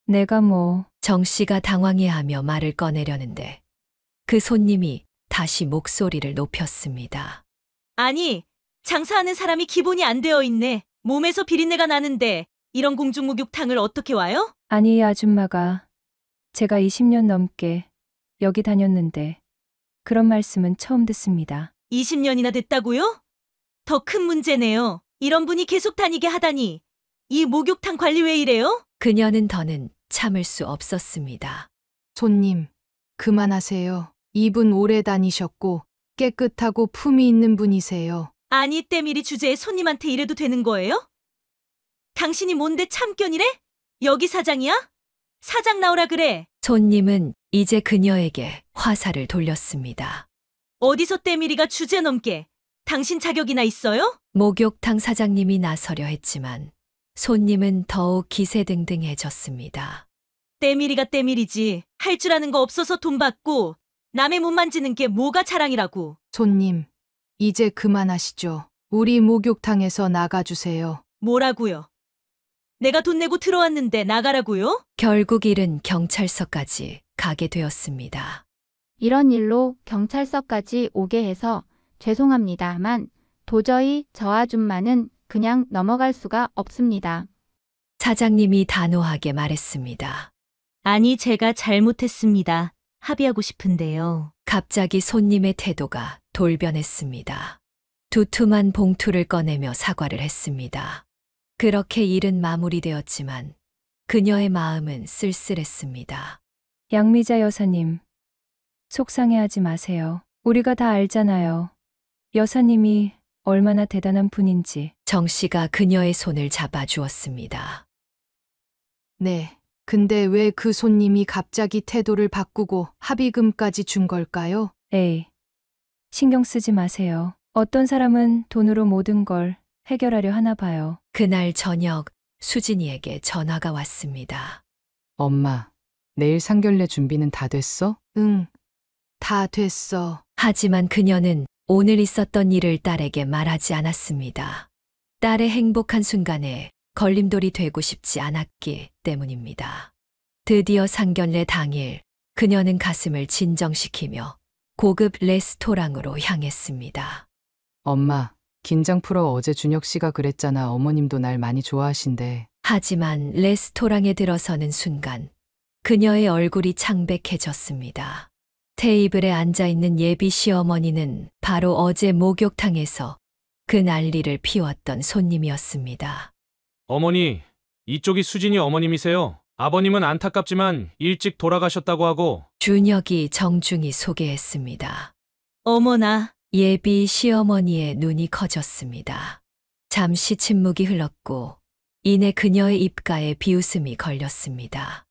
내가 뭐... 정 씨가 당황해하며 말을 꺼내려는데 그 손님이 다시 목소리를 높였습니다. 아니, 장사하는 사람이 기본이 안 되어 있네. 몸에서 비린내가 나는데 이런 공중 목욕탕을 어떻게 와요? 아니, 이 아줌마가 제가 20년 넘게 여기 다녔는데 그런 말씀은 처음 듣습니다. 20년이나 됐다고요? 더 큰 문제네요. 이런 분이 계속 다니게 하다니. 이 목욕탕 관리 왜 이래요? 그녀는 더는 참을 수 없었습니다. 손님, 그만하세요. 이분 오래 다니셨고 깨끗하고 품이 있는 분이세요. 아니, 때밀이 주제에 손님한테 이래도 되는 거예요? 당신이 뭔데 참견이래? 여기 사장이야? 사장 나오라 그래. 손님은 이제 그녀에게 화살을 돌렸습니다. 어디서 때밀이가 주제 넘게. 당신 자격이나 있어요? 목욕탕 사장님이 나서려 했지만 손님은 더욱 기세등등해졌습니다. 때밀이가 때밀이지. 할 줄 아는 거 없어서 돈 받고 남의 몸 만지는 게 뭐가 자랑이라고. 손님, 이제 그만하시죠. 우리 목욕탕에서 나가주세요. 뭐라고요? 내가 돈 내고 들어왔는데 나가라고요? 결국 일은 경찰서까지 가게 되었습니다. 이런 일로 경찰서까지 오게 해서 죄송합니다만 도저히 저 아줌마는 그냥 넘어갈 수가 없습니다. 사장님이 단호하게 말했습니다. 아니, 제가 잘못했습니다. 합의하고 싶은데요. 갑자기 손님의 태도가 돌변했습니다. 두툼한 봉투를 꺼내며 사과를 했습니다. 그렇게 일은 마무리되었지만 그녀의 마음은 쓸쓸했습니다. 양미자 여사님, 속상해하지 마세요. 우리가 다 알잖아요. 여사님이 얼마나 대단한 분인지. 정 씨가 그녀의 손을 잡아주었습니다. 네. 근데 왜 그 손님이 갑자기 태도를 바꾸고 합의금까지 준 걸까요? 에이, 신경 쓰지 마세요. 어떤 사람은 돈으로 모든 걸 해결하려 하나 봐요. 그날 저녁 수진이에게 전화가 왔습니다. 엄마, 내일 상견례 준비는 다 됐어? 응, 다 됐어. 하지만 그녀는 오늘 있었던 일을 딸에게 말하지 않았습니다. 딸의 행복한 순간에 걸림돌이 되고 싶지 않았기 때문입니다. 드디어 상견례 당일 그녀는 가슴을 진정시키며 고급 레스토랑으로 향했습니다. 엄마, 긴장 풀어. 어제 준혁 씨가 그랬잖아. 어머님도 날 많이 좋아하신대. 하지만 레스토랑에 들어서는 순간 그녀의 얼굴이 창백해졌습니다. 테이블에 앉아있는 예비 시어머니는 바로 어제 목욕탕에서 그 난리를 피웠던 손님이었습니다. 어머니, 이쪽이 수진이 어머님이세요. 아버님은 안타깝지만 일찍 돌아가셨다고 하고. 준혁이 정중히 소개했습니다. 어머나. 예비 시어머니의 눈이 커졌습니다. 잠시 침묵이 흘렀고 이내 그녀의 입가에 비웃음이 걸렸습니다.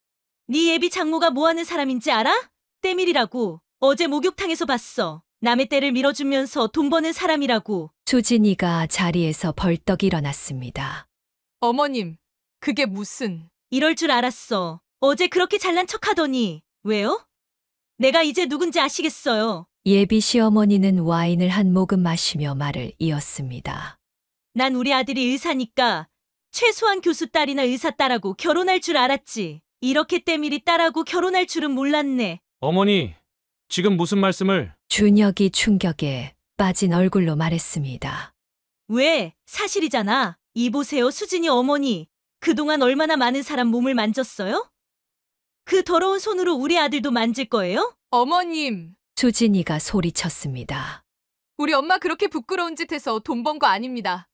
네 예비 장모가 뭐하는 사람인지 알아? 때밀이라고. 어제 목욕탕에서 봤어. 남의 때를 밀어주면서 돈 버는 사람이라고. 수진이가 자리에서 벌떡 일어났습니다. 어머님, 그게 무슨... 이럴 줄 알았어. 어제 그렇게 잘난 척하더니. 왜요? 내가 이제 누군지 아시겠어요. 예비 시어머니는 와인을 한 모금 마시며 말을 이었습니다. 난 우리 아들이 의사니까 최소한 교수 딸이나 의사 딸하고 결혼할 줄 알았지. 이렇게 때밀이 딸하고 결혼할 줄은 몰랐네. 어머니, 지금 무슨 말씀을... 준혁이 충격에 빠진 얼굴로 말했습니다. 왜? 사실이잖아. 이 보세요, 수진이 어머니. 그동안 얼마나 많은 사람 몸을 만졌어요? 그 더러운 손으로 우리 아들도 만질 거예요? 어머님, 수진이가 소리쳤습니다. 우리 엄마 그렇게 부끄러운 짓 해서 돈 번 거 아닙니다.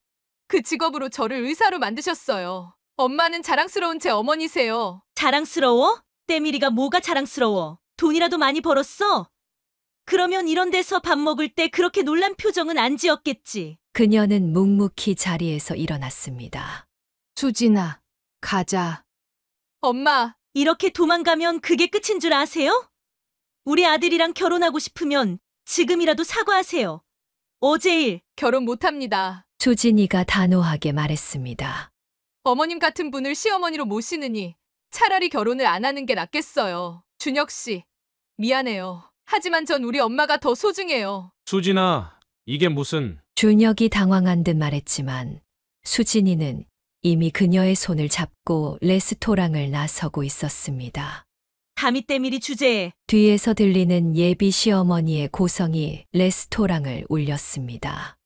그 직업으로 저를 의사로 만드셨어요. 엄마는 자랑스러운 제 어머니세요. 자랑스러워? 때밀이가 뭐가 자랑스러워? 돈이라도 많이 벌었어? 그러면 이런 데서 밥 먹을 때 그렇게 놀란 표정은 안 지었겠지. 그녀는 묵묵히 자리에서 일어났습니다. 수진아, 가자. 엄마, 이렇게 도망가면 그게 끝인 줄 아세요? 우리 아들이랑 결혼하고 싶으면 지금이라도 사과하세요. 어제 일. 결혼 못합니다. 수진이가 단호하게 말했습니다. 어머님 같은 분을 시어머니로 모시느니 차라리 결혼을 안 하는 게 낫겠어요. 준혁 씨, 미안해요. 하지만 전 우리 엄마가 더 소중해요. 수진아, 이게 무슨... 준혁이 당황한 듯 말했지만 수진이는 이미 그녀의 손을 잡고 레스토랑을 나서고 있었습니다. 담이 때밀이 주제에 뒤에서 들리는 예비 시어머니의 고성이 레스토랑을 울렸습니다.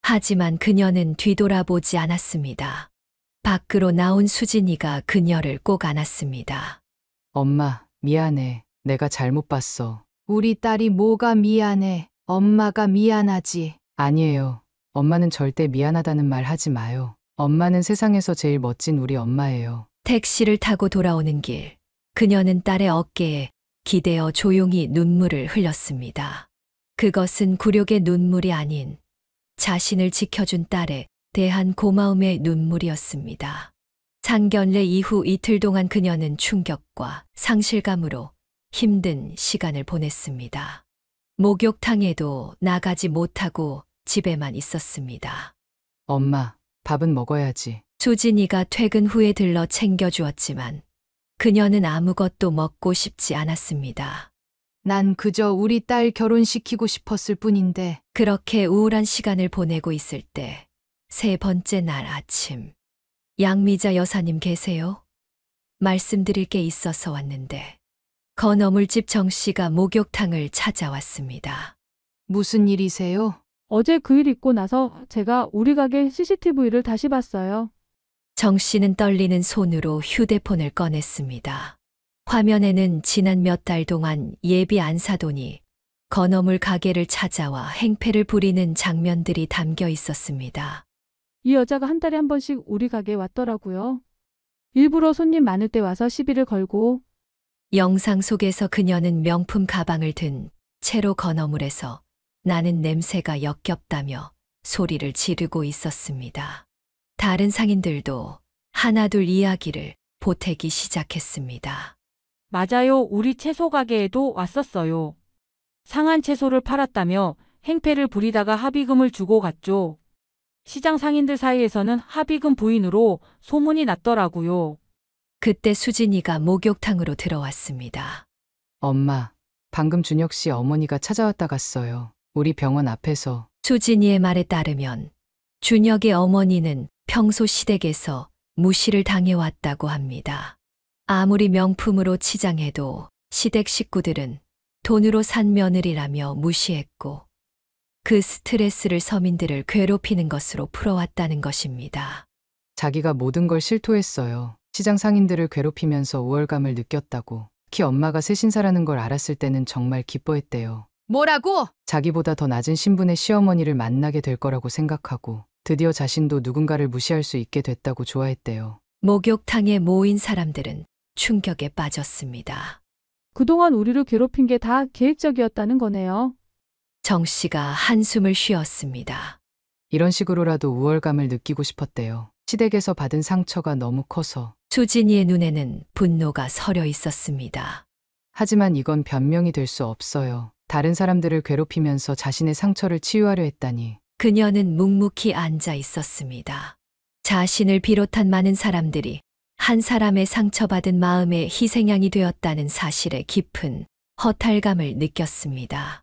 하지만 그녀는 뒤돌아보지 않았습니다. 밖으로 나온 수진이가 그녀를 꼭 안았습니다. 엄마, 미안해. 내가 잘못 봤어. 우리 딸이 뭐가 미안해. 엄마가 미안하지. 아니에요. 엄마는 절대 미안하다는 말 하지 마요. 엄마는 세상에서 제일 멋진 우리 엄마예요. 택시를 타고 돌아오는 길, 그녀는 딸의 어깨에 기대어 조용히 눈물을 흘렸습니다. 그것은 굴욕의 눈물이 아닌 자신을 지켜준 딸에 대한 고마움의 눈물이었습니다. 상견례 이후 이틀 동안 그녀는 충격과 상실감으로 힘든 시간을 보냈습니다. 목욕탕에도 나가지 못하고 집에만 있었습니다. 엄마, 밥은 먹어야지. 수진이가 퇴근 후에 들러 챙겨주었지만 그녀는 아무것도 먹고 싶지 않았습니다. 난 그저 우리 딸 결혼시키고 싶었을 뿐인데. 그렇게 우울한 시간을 보내고 있을 때 세 번째 날 아침. 양미자 여사님 계세요? 말씀드릴 게 있어서 왔는데. 건어물집 정 씨가 목욕탕을 찾아왔습니다. 무슨 일이세요? 어제 그 일 있고 나서 제가 우리 가게 CCTV를 다시 봤어요. 정 씨는 떨리는 손으로 휴대폰을 꺼냈습니다. 화면에는 지난 몇 달 동안 예비 안사돈이 건어물 가게를 찾아와 행패를 부리는 장면들이 담겨 있었습니다. 이 여자가 한 달에 한 번씩 우리 가게에 왔더라고요. 일부러 손님 많을 때 와서 시비를 걸고. 영상 속에서 그녀는 명품 가방을 든 채로 건어물에서 나는 냄새가 역겹다며 소리를 지르고 있었습니다. 다른 상인들도 하나둘 이야기를 보태기 시작했습니다. 맞아요. 우리 채소 가게에도 왔었어요. 상한 채소를 팔았다며 행패를 부리다가 합의금을 주고 갔죠. 시장 상인들 사이에서는 합의금 부인으로 소문이 났더라고요. 그때 수진이가 목욕탕으로 들어왔습니다. 엄마, 방금 준혁 씨 어머니가 찾아왔다 갔어요. 우리 병원 앞에서. 수진이의 말에 따르면 준혁의 어머니는 평소 시댁에서 무시를 당해왔다고 합니다. 아무리 명품으로 치장해도 시댁 식구들은 돈으로 산 며느리라며 무시했고 그 스트레스를 서민들을 괴롭히는 것으로 풀어왔다는 것입니다. 자기가 모든 걸 실토했어요. 시장 상인들을 괴롭히면서 우월감을 느꼈다고. 특히 엄마가 새 신사라는 걸 알았을 때는 정말 기뻐했대요. 뭐라고? 자기보다 더 낮은 신분의 시어머니를 만나게 될 거라고 생각하고 드디어 자신도 누군가를 무시할 수 있게 됐다고 좋아했대요. 목욕탕에 모인 사람들은 충격에 빠졌습니다. 그동안 우리를 괴롭힌 게 다 계획적이었다는 거네요. 정 씨가 한숨을 쉬었습니다. 이런 식으로라도 우월감을 느끼고 싶었대요. 시댁에서 받은 상처가 너무 커서. 수진이의 눈에는 분노가 서려 있었습니다. 하지만 이건 변명이 될 수 없어요. 다른 사람들을 괴롭히면서 자신의 상처를 치유하려 했다니. 그녀는 묵묵히 앉아 있었습니다. 자신을 비롯한 많은 사람들이 한 사람의 상처받은 마음의 희생양이 되었다는 사실에 깊은 허탈감을 느꼈습니다.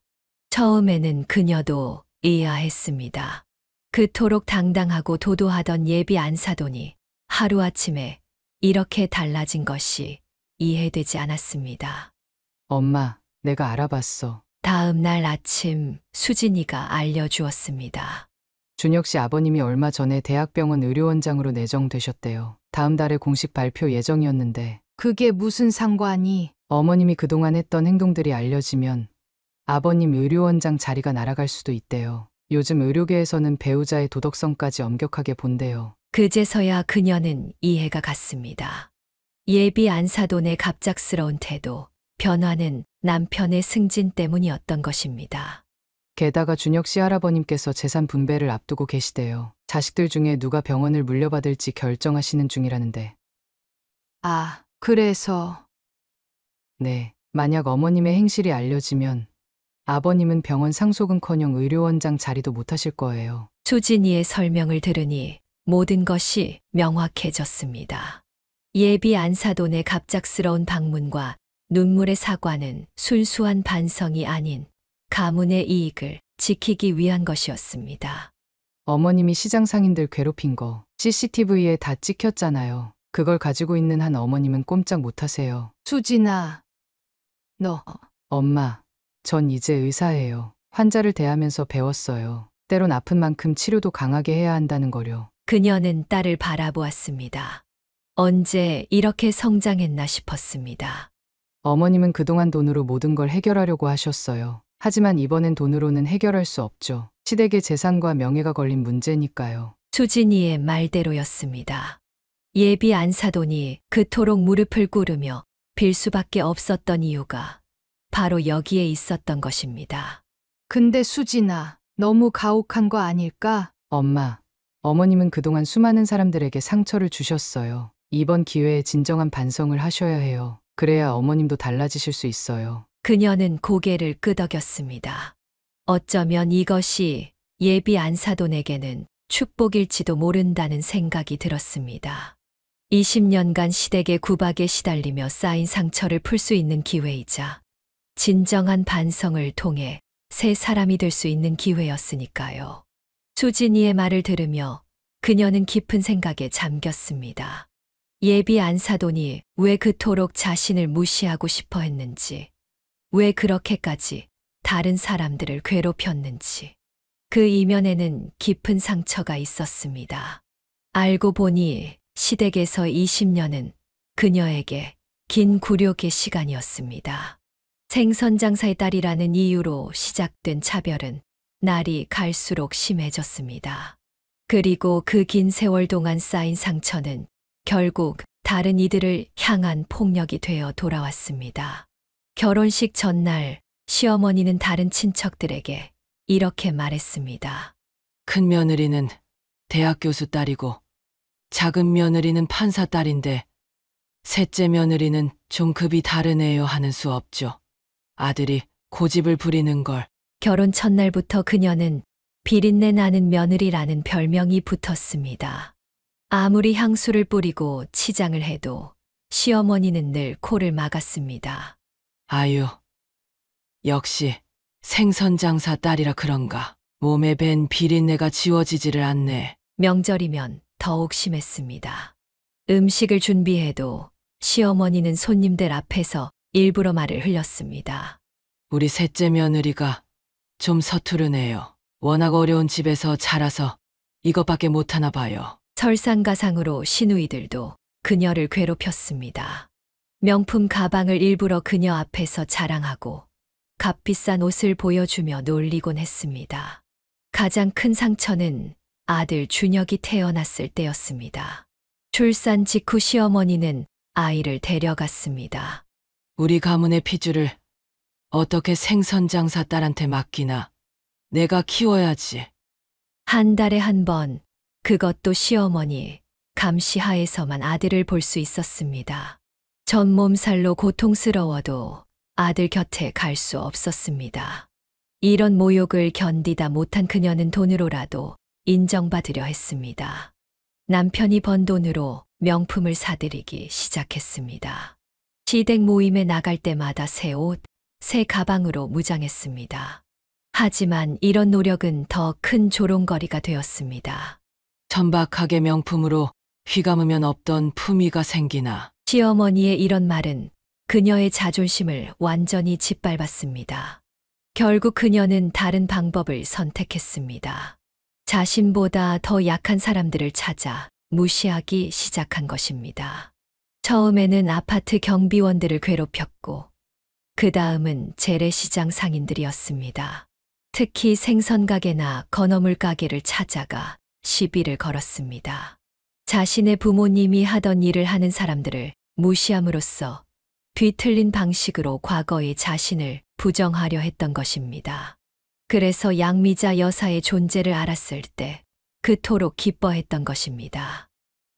처음에는 그녀도 의아했습니다. 그토록 당당하고 도도하던 예비 안사돈이 하루아침에 이렇게 달라진 것이 이해되지 않았습니다. 엄마, 내가 알아봤어. 다음 날 아침 수진이가 알려주었습니다. 준혁 씨 아버님이 얼마 전에 대학병원 의료원장으로 내정되셨대요. 다음 달에 공식 발표 예정이었는데. 그게 무슨 상관이? 어머님이 그동안 했던 행동들이 알려지면 아버님 의료원장 자리가 날아갈 수도 있대요. 요즘 의료계에서는 배우자의 도덕성까지 엄격하게 본대요. 그제서야 그녀는 이해가 갔습니다. 예비 안사돈의 갑작스러운 태도, 변화는 남편의 승진 때문이었던 것입니다. 게다가 준혁 씨 할아버님께서 재산 분배를 앞두고 계시대요. 자식들 중에 누가 병원을 물려받을지 결정하시는 중이라는데. 아, 그래서. 네, 만약 어머님의 행실이 알려지면 아버님은 병원 상속은커녕 의료원장 자리도 못하실 거예요. 수진이의 설명을 들으니 모든 것이 명확해졌습니다. 예비 안사돈의 갑작스러운 방문과 눈물의 사과는 순수한 반성이 아닌 가문의 이익을 지키기 위한 것이었습니다. 어머님이 시장 상인들 괴롭힌 거 CCTV에 다 찍혔잖아요. 그걸 가지고 있는 한 어머님은 꼼짝 못하세요. 수진아, 너. 엄마, 전 이제 의사예요. 환자를 대하면서 배웠어요. 때론 아픈 만큼 치료도 강하게 해야 한다는 거요. 그녀는 딸을 바라보았습니다. 언제 이렇게 성장했나 싶었습니다. 어머님은 그동안 돈으로 모든 걸 해결하려고 하셨어요. 하지만 이번엔 돈으로는 해결할 수 없죠. 시댁의 재산과 명예가 걸린 문제니까요. 수진이의 말대로였습니다. 예비 안사돈이 그토록 무릎을 꿇으며 빌 수밖에 없었던 이유가 바로 여기에 있었던 것입니다. 근데 수진아, 너무 가혹한 거 아닐까? 엄마, 어머님은 그동안 수많은 사람들에게 상처를 주셨어요. 이번 기회에 진정한 반성을 하셔야 해요. 그래야 어머님도 달라지실 수 있어요. 그녀는 고개를 끄덕였습니다. 어쩌면 이것이 예비 안사돈에게는 축복일지도 모른다는 생각이 들었습니다. 20년간 시댁의 구박에 시달리며 쌓인 상처를 풀 수 있는 기회이자 진정한 반성을 통해 새 사람이 될 수 있는 기회였으니까요. 수진이의 말을 들으며 그녀는 깊은 생각에 잠겼습니다. 예비 안사돈이 왜 그토록 자신을 무시하고 싶어 했는지, 왜 그렇게까지 다른 사람들을 괴롭혔는지, 그 이면에는 깊은 상처가 있었습니다. 알고 보니 시댁에서 20년은 그녀에게 긴 굴욕의 시간이었습니다. 생선장사의 딸이라는 이유로 시작된 차별은 날이 갈수록 심해졌습니다. 그리고 그 긴 세월 동안 쌓인 상처는 결국 다른 이들을 향한 폭력이 되어 돌아왔습니다. 결혼식 전날 시어머니는 다른 친척들에게 이렇게 말했습니다. 큰 며느리는 대학 교수 딸이고 작은 며느리는 판사 딸인데 셋째 며느리는 좀 급이 다르네요 하는 수 없죠. 아들이 고집을 부리는 걸. 결혼 첫날부터 그녀는 비린내 나는 며느리라는 별명이 붙었습니다. 아무리 향수를 뿌리고 치장을 해도 시어머니는 늘 코를 막았습니다. 아유, 역시 생선장사 딸이라 그런가. 몸에 밴 비린내가 지워지지를 않네. 명절이면 더욱 심했습니다. 음식을 준비해도 시어머니는 손님들 앞에서 일부러 말을 흘렸습니다. 우리 셋째 며느리가 좀 서투르네요. 워낙 어려운 집에서 자라서 이것밖에 못하나 봐요. 설상가상으로 시누이들도 그녀를 괴롭혔습니다. 명품 가방을 일부러 그녀 앞에서 자랑하고 값비싼 옷을 보여주며 놀리곤 했습니다. 가장 큰 상처는 아들 준혁이 태어났을 때였습니다. 출산 직후 시어머니는 아이를 데려갔습니다. 우리 가문의 피줄을 어떻게 생선장사 딸한테 맡기나. 내가 키워야지. 한 달에 한 번, 그것도 시어머니 감시하에서만 아들을 볼 수 있었습니다. 전몸살로 고통스러워도 아들 곁에 갈 수 없었습니다. 이런 모욕을 견디다 못한 그녀는 돈으로라도 인정받으려 했습니다. 남편이 번 돈으로 명품을 사들이기 시작했습니다. 시댁 모임에 나갈 때마다 새 옷, 새 가방으로 무장했습니다. 하지만 이런 노력은 더 큰 조롱거리가 되었습니다. 천박하게 명품으로 휘감으면 없던 품위가 생기나. 시어머니의 이런 말은 그녀의 자존심을 완전히 짓밟았습니다. 결국 그녀는 다른 방법을 선택했습니다. 자신보다 더 약한 사람들을 찾아 무시하기 시작한 것입니다. 처음에는 아파트 경비원들을 괴롭혔고, 그 다음은 재래시장 상인들이었습니다. 특히 생선가게나 건어물 가게를 찾아가 시비를 걸었습니다. 자신의 부모님이 하던 일을 하는 사람들을 무시함으로써 뒤틀린 방식으로 과거의 자신을 부정하려 했던 것입니다. 그래서 양미자 여사의 존재를 알았을 때 그토록 기뻐했던 것입니다.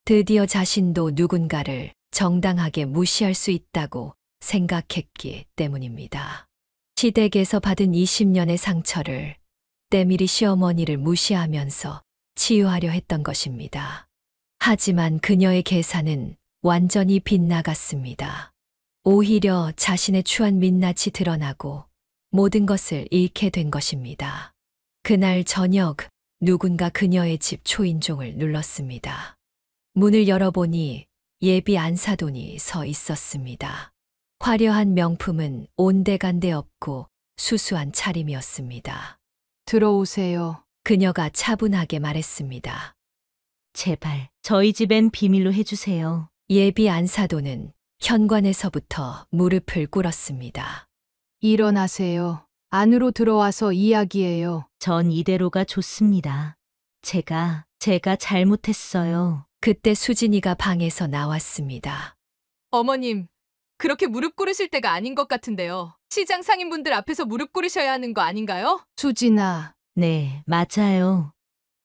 드디어 자신도 누군가를 정당하게 무시할 수 있다고 생각했기 때문입니다. 시댁에서 받은 20년의 상처를 때밀이 시어머니를 무시하면서 치유하려 했던 것입니다. 하지만 그녀의 계산은 완전히 빗나갔습니다. 오히려 자신의 추한 민낯이 드러나고 모든 것을 잃게 된 것입니다. 그날 저녁 누군가 그녀의 집 초인종을 눌렀습니다. 문을 열어보니 예비 안사돈이 서 있었습니다. 화려한 명품은 온데간데 없고 수수한 차림이었습니다. 들어오세요. 그녀가 차분하게 말했습니다. 제발 저희 집엔 비밀로 해주세요. 예비 안사돈은 현관에서부터 무릎을 꿇었습니다. 일어나세요. 안으로 들어와서 이야기해요. 전 이대로가 좋습니다. 제가 잘못했어요. 그때 수진이가 방에서 나왔습니다. 어머님, 그렇게 무릎 꿇으실 때가 아닌 것 같은데요. 시장 상인분들 앞에서 무릎 꿇으셔야 하는 거 아닌가요? 수진아, 네, 맞아요.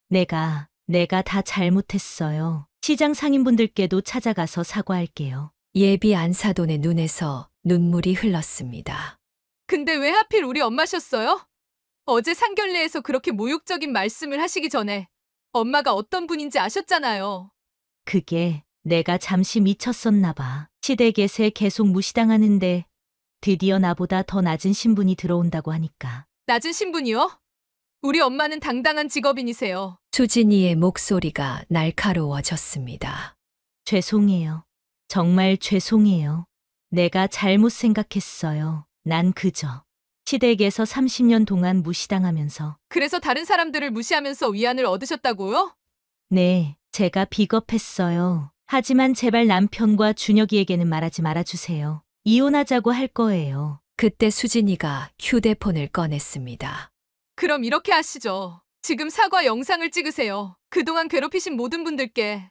내가 다 잘못했어요. 시장 상인분들께도 찾아가서 사과할게요. 예비 안사돈의 눈에서 눈물이 흘렀습니다. 근데 왜 하필 우리 엄마셨어요? 어제 상견례에서 그렇게 모욕적인 말씀을 하시기 전에 엄마가 어떤 분인지 아셨잖아요. 그게 내가 잠시 미쳤었나 봐. 시댁에서 계속 무시당하는데 드디어 나보다 더 낮은 신분이 들어온다고 하니까. 낮은 신분이요? 우리 엄마는 당당한 직업인이세요. 수진이의 목소리가 날카로워졌습니다. 죄송해요. 정말 죄송해요. 내가 잘못 생각했어요. 난 그저 시댁에서 30년 동안 무시당하면서. 그래서 다른 사람들을 무시하면서 위안을 얻으셨다고요? 네, 제가 비겁했어요. 하지만 제발 남편과 준혁이에게는 말하지 말아주세요. 이혼하자고 할 거예요. 그때 수진이가 휴대폰을 꺼냈습니다. 그럼 이렇게 하시죠. 지금 사과 영상을 찍으세요. 그동안 괴롭히신 모든 분들께.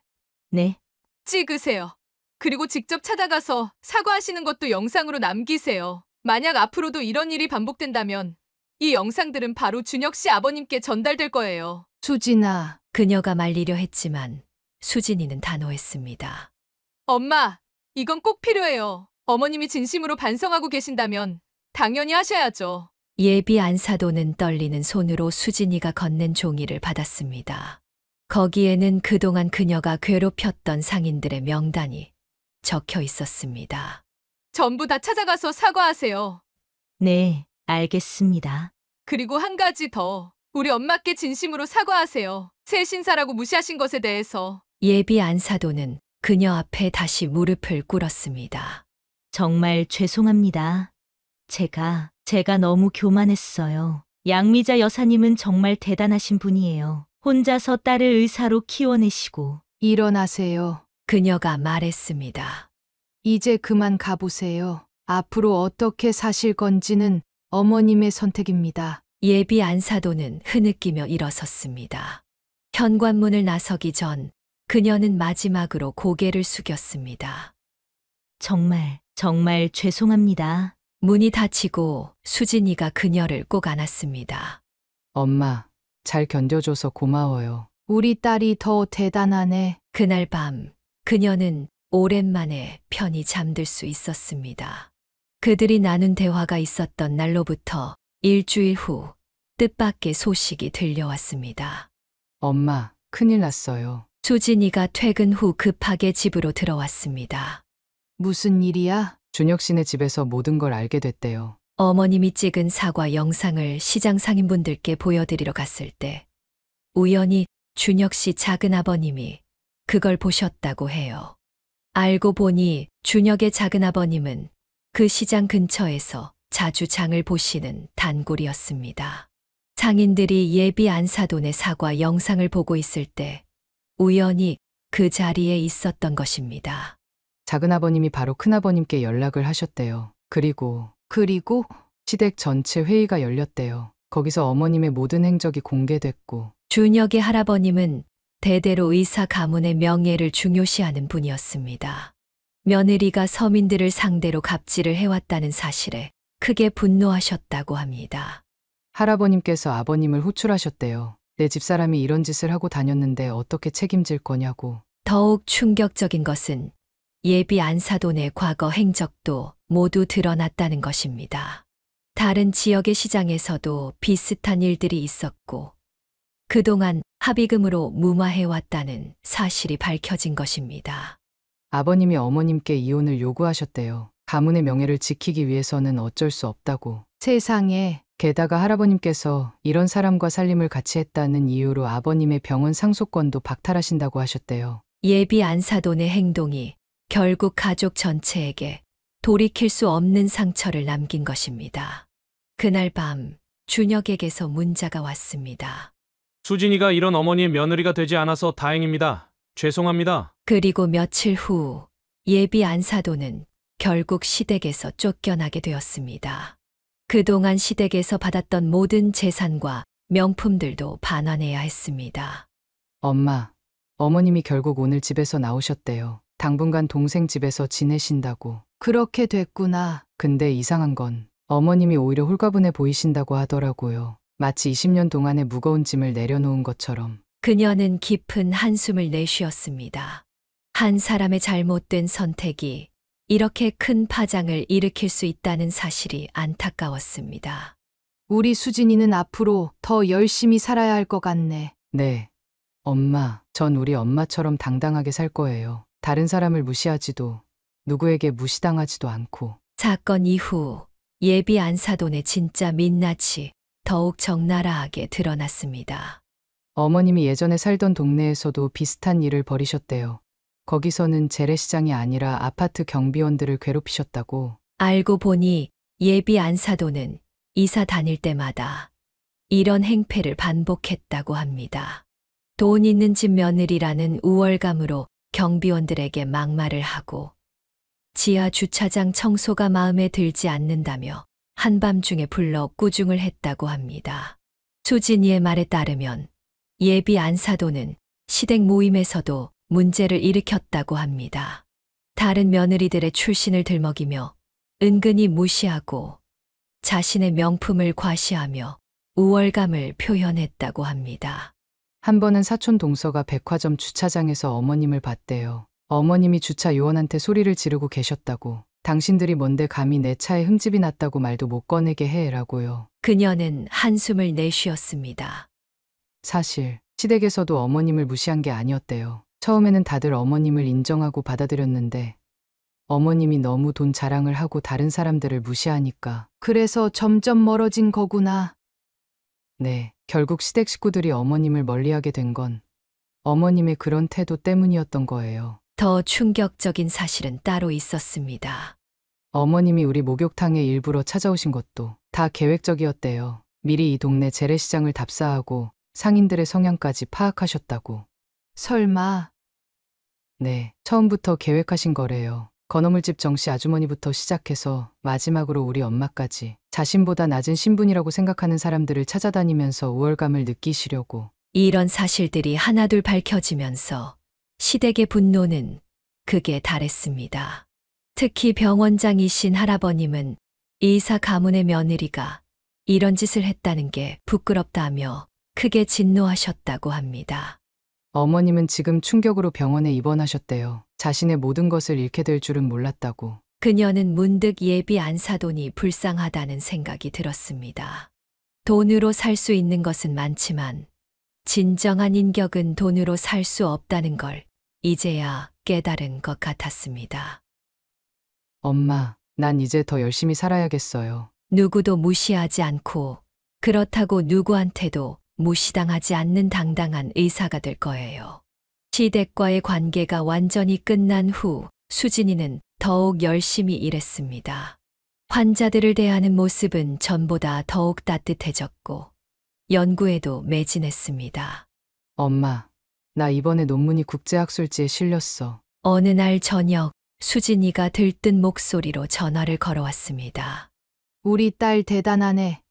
네. 찍으세요. 그리고 직접 찾아가서 사과하시는 것도 영상으로 남기세요. 만약 앞으로도 이런 일이 반복된다면 이 영상들은 바로 준혁 씨 아버님께 전달될 거예요. 수진아. 그녀가 말리려 했지만 수진이는 단호했습니다. 엄마, 이건 꼭 필요해요. 어머님이 진심으로 반성하고 계신다면 당연히 하셔야죠. 예비 안사돈은 떨리는 손으로 수진이가 건넨 종이를 받았습니다. 거기에는 그동안 그녀가 괴롭혔던 상인들의 명단이 적혀 있었습니다. 전부 다 찾아가서 사과하세요. 네, 알겠습니다. 그리고 한 가지 더. 우리 엄마께 진심으로 사과하세요. 새 신사라고 무시하신 것에 대해서. 예비 안사돈은 그녀 앞에 다시 무릎을 꿇었습니다. 정말 죄송합니다. 제가 너무 교만했어요. 양미자 여사님은 정말 대단하신 분이에요. 혼자서 딸을 의사로 키워내시고. 일어나세요. 그녀가 말했습니다. 이제 그만 가보세요. 앞으로 어떻게 사실 건지는 어머님의 선택입니다. 예비 안사돈은 흐느끼며 일어섰습니다. 현관문을 나서기 전 그녀는 마지막으로 고개를 숙였습니다. 정말 죄송합니다. 문이 닫히고 수진이가 그녀를 꼭 안았습니다. 엄마, 잘 견뎌줘서 고마워요. 우리 딸이 더 대단하네. 그날 밤 그녀는 오랜만에 편히 잠들 수 있었습니다. 그들이 나눈 대화가 있었던 날로부터 일주일 후 뜻밖의 소식이 들려왔습니다. 엄마, 큰일 났어요. 수진이가 퇴근 후 급하게 집으로 들어왔습니다. 무슨 일이야? 준혁 씨네 집에서 모든 걸 알게 됐대요. 어머님이 찍은 사과 영상을 시장 상인분들께 보여드리러 갔을 때 우연히 준혁 씨 작은 아버님이 그걸 보셨다고 해요. 알고 보니 준혁의 작은 아버님은 그 시장 근처에서 자주 장을 보시는 단골이었습니다. 상인들이 예비 안사돈의 사과 영상을 보고 있을 때 우연히 그 자리에 있었던 것입니다. 작은아버님이 바로 큰아버님께 연락을 하셨대요. 그리고 시댁 전체 회의가 열렸대요. 거기서 어머님의 모든 행적이 공개됐고 준혁의 할아버님은 대대로 의사 가문의 명예를 중요시하는 분이었습니다. 며느리가 서민들을 상대로 갑질을 해왔다는 사실에 크게 분노하셨다고 합니다. 할아버님께서 아버님을 호출하셨대요. 내 집사람이 이런 짓을 하고 다녔는데 어떻게 책임질 거냐고. 더욱 충격적인 것은 예비 안사돈의 과거 행적도 모두 드러났다는 것입니다. 다른 지역의 시장에서도 비슷한 일들이 있었고 그동안 합의금으로 무마해왔다는 사실이 밝혀진 것입니다. 아버님이 어머님께 이혼을 요구하셨대요. 가문의 명예를 지키기 위해서는 어쩔 수 없다고. 세상에. 게다가 할아버님께서 이런 사람과 살림을 같이 했다는 이유로 아버님의 병원 상속권도 박탈하신다고 하셨대요. 예비 안사돈의 행동이 결국 가족 전체에게 돌이킬 수 없는 상처를 남긴 것입니다. 그날 밤 준혁에게서 문자가 왔습니다. 수진이가 이런 어머니의 며느리가 되지 않아서 다행입니다. 죄송합니다. 그리고 며칠 후 예비 안사돈은 결국 시댁에서 쫓겨나게 되었습니다. 그동안 시댁에서 받았던 모든 재산과 명품들도 반환해야 했습니다. 엄마, 어머님이 결국 오늘 집에서 나오셨대요. 당분간 동생 집에서 지내신다고. 그렇게 됐구나. 근데 이상한 건 어머님이 오히려 홀가분해 보이신다고 하더라고요. 마치 20년 동안의 무거운 짐을 내려놓은 것처럼. 그녀는 깊은 한숨을 내쉬었습니다. 한 사람의 잘못된 선택이 이렇게 큰 파장을 일으킬 수 있다는 사실이 안타까웠습니다. 우리 수진이는 앞으로 더 열심히 살아야 할 것 같네. 네. 엄마, 전 우리 엄마처럼 당당하게 살 거예요. 다른 사람을 무시하지도 누구에게 무시당하지도 않고. 사건 이후 예비 안사돈의 진짜 민낯이 더욱 적나라하게 드러났습니다. 어머님이 예전에 살던 동네에서도 비슷한 일을 벌이셨대요. 거기서는 재래시장이 아니라 아파트 경비원들을 괴롭히셨다고. 알고 보니 예비 안사돈은 이사 다닐 때마다 이런 행패를 반복했다고 합니다. 돈 있는 집 며느리라는 우월감으로 경비원들에게 막말을 하고 지하 주차장 청소가 마음에 들지 않는다며 한밤중에 불러 꾸중을 했다고 합니다. 수진이의 말에 따르면 예비 안사돈은 시댁 모임에서도 문제를 일으켰다고 합니다. 다른 며느리들의 출신을 들먹이며 은근히 무시하고 자신의 명품을 과시하며 우월감을 표현했다고 합니다. 한 번은 사촌 동서가 백화점 주차장에서 어머님을 봤대요. 어머님이 주차 요원한테 소리를 지르고 계셨다고. 당신들이 뭔데 감히 내 차에 흠집이 났다고 말도 못 꺼내게 해라고요. 그녀는 한숨을 내쉬었습니다. 사실 시댁에서도 어머님을 무시한 게 아니었대요. 처음에는 다들 어머님을 인정하고 받아들였는데 어머님이 너무 돈 자랑을 하고 다른 사람들을 무시하니까. 그래서 점점 멀어진 거구나. 네, 결국 시댁 식구들이 어머님을 멀리하게 된 건 어머님의 그런 태도 때문이었던 거예요. 더 충격적인 사실은 따로 있었습니다. 어머님이 우리 목욕탕에 일부러 찾아오신 것도 다 계획적이었대요. 미리 이 동네 재래시장을 답사하고 상인들의 성향까지 파악하셨다고. 설마. 네, 처음부터 계획하신 거래요. 건어물집 정씨 아주머니부터 시작해서 마지막으로 우리 엄마까지 자신보다 낮은 신분이라고 생각하는 사람들을 찾아다니면서 우월감을 느끼시려고. 이런 사실들이 하나둘 밝혀지면서 시댁의 분노는 극에 달했습니다. 특히 병원장이신 할아버님은 이사 가문의 며느리가 이런 짓을 했다는 게 부끄럽다며 크게 진노하셨다고 합니다. 어머님은 지금 충격으로 병원에 입원하셨대요. 자신의 모든 것을 잃게 될 줄은 몰랐다고. 그녀는 문득 예비 안사돈이 불쌍하다는 생각이 들었습니다. 돈으로 살 수 있는 것은 많지만 진정한 인격은 돈으로 살 수 없다는 걸 이제야 깨달은 것 같았습니다. 엄마, 난 이제 더 열심히 살아야겠어요. 누구도 무시하지 않고 그렇다고 누구한테도 무시당하지 않는 당당한 의사가 될 거예요. 시댁과의 관계가 완전히 끝난 후 수진이는 더욱 열심히 일했습니다. 환자들을 대하는 모습은 전보다 더욱 따뜻해졌고 연구에도 매진했습니다. 엄마, 나 이번에 논문이 국제학술지에 실렸어. 어느 날 저녁 수진이가 들뜬 목소리로 전화를 걸어왔습니다. 우리 딸 대단하네.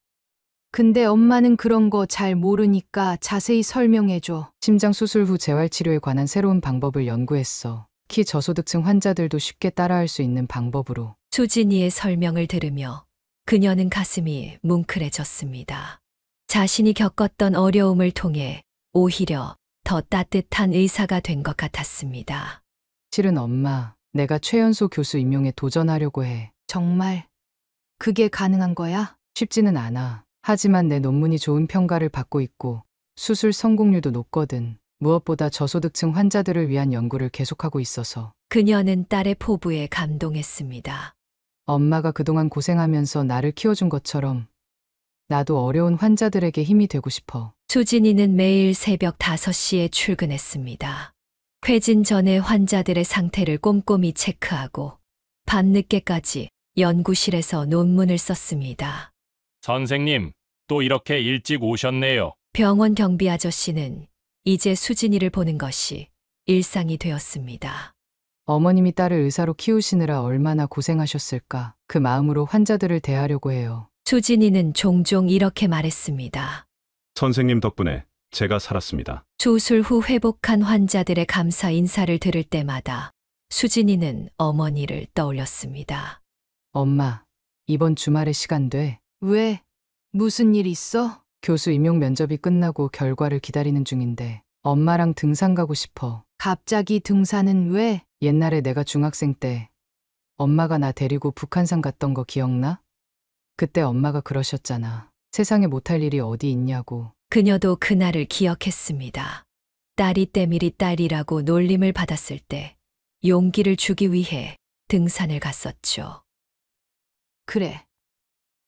근데 엄마는 그런 거 잘 모르니까 자세히 설명해줘. 심장 수술 후 재활치료에 관한 새로운 방법을 연구했어. 특히 저소득층 환자들도 쉽게 따라할 수 있는 방법으로. 수진이의 설명을 들으며 그녀는 가슴이 뭉클해졌습니다. 자신이 겪었던 어려움을 통해 오히려 더 따뜻한 의사가 된 것 같았습니다. 실은 엄마, 내가 최연소 교수 임용에 도전하려고 해. 정말? 그게 가능한 거야? 쉽지는 않아. 하지만 내 논문이 좋은 평가를 받고 있고 수술 성공률도 높거든. 무엇보다 저소득층 환자들을 위한 연구를 계속하고 있어서. 그녀는 딸의 포부에 감동했습니다. 엄마가 그동안 고생하면서 나를 키워준 것처럼 나도 어려운 환자들에게 힘이 되고 싶어. 수진이는 매일 새벽 5시에 출근했습니다. 퇴진 전에 환자들의 상태를 꼼꼼히 체크하고 밤늦게까지 연구실에서 논문을 썼습니다. 선생님, 또 이렇게 일찍 오셨네요. 병원 경비 아저씨는 이제 수진이를 보는 것이 일상이 되었습니다. 어머님이 딸을 의사로 키우시느라 얼마나 고생하셨을까. 그 마음으로 환자들을 대하려고 해요. 수진이는 종종 이렇게 말했습니다. 선생님 덕분에 제가 살았습니다. 수술 후 회복한 환자들의 감사 인사를 들을 때마다 수진이는 어머니를 떠올렸습니다. 엄마, 이번 주말에 시간 돼? 왜? 무슨 일 있어? 교수 임용 면접이 끝나고 결과를 기다리는 중인데 엄마랑 등산 가고 싶어. 갑자기 등산은 왜? 옛날에 내가 중학생 때 엄마가 나 데리고 북한산 갔던 거 기억나? 그때 엄마가 그러셨잖아. 세상에 못할 일이 어디 있냐고. 그녀도 그날을 기억했습니다. 딸이 때밀이 딸이라고 놀림을 받았을 때 용기를 주기 위해 등산을 갔었죠. 그래.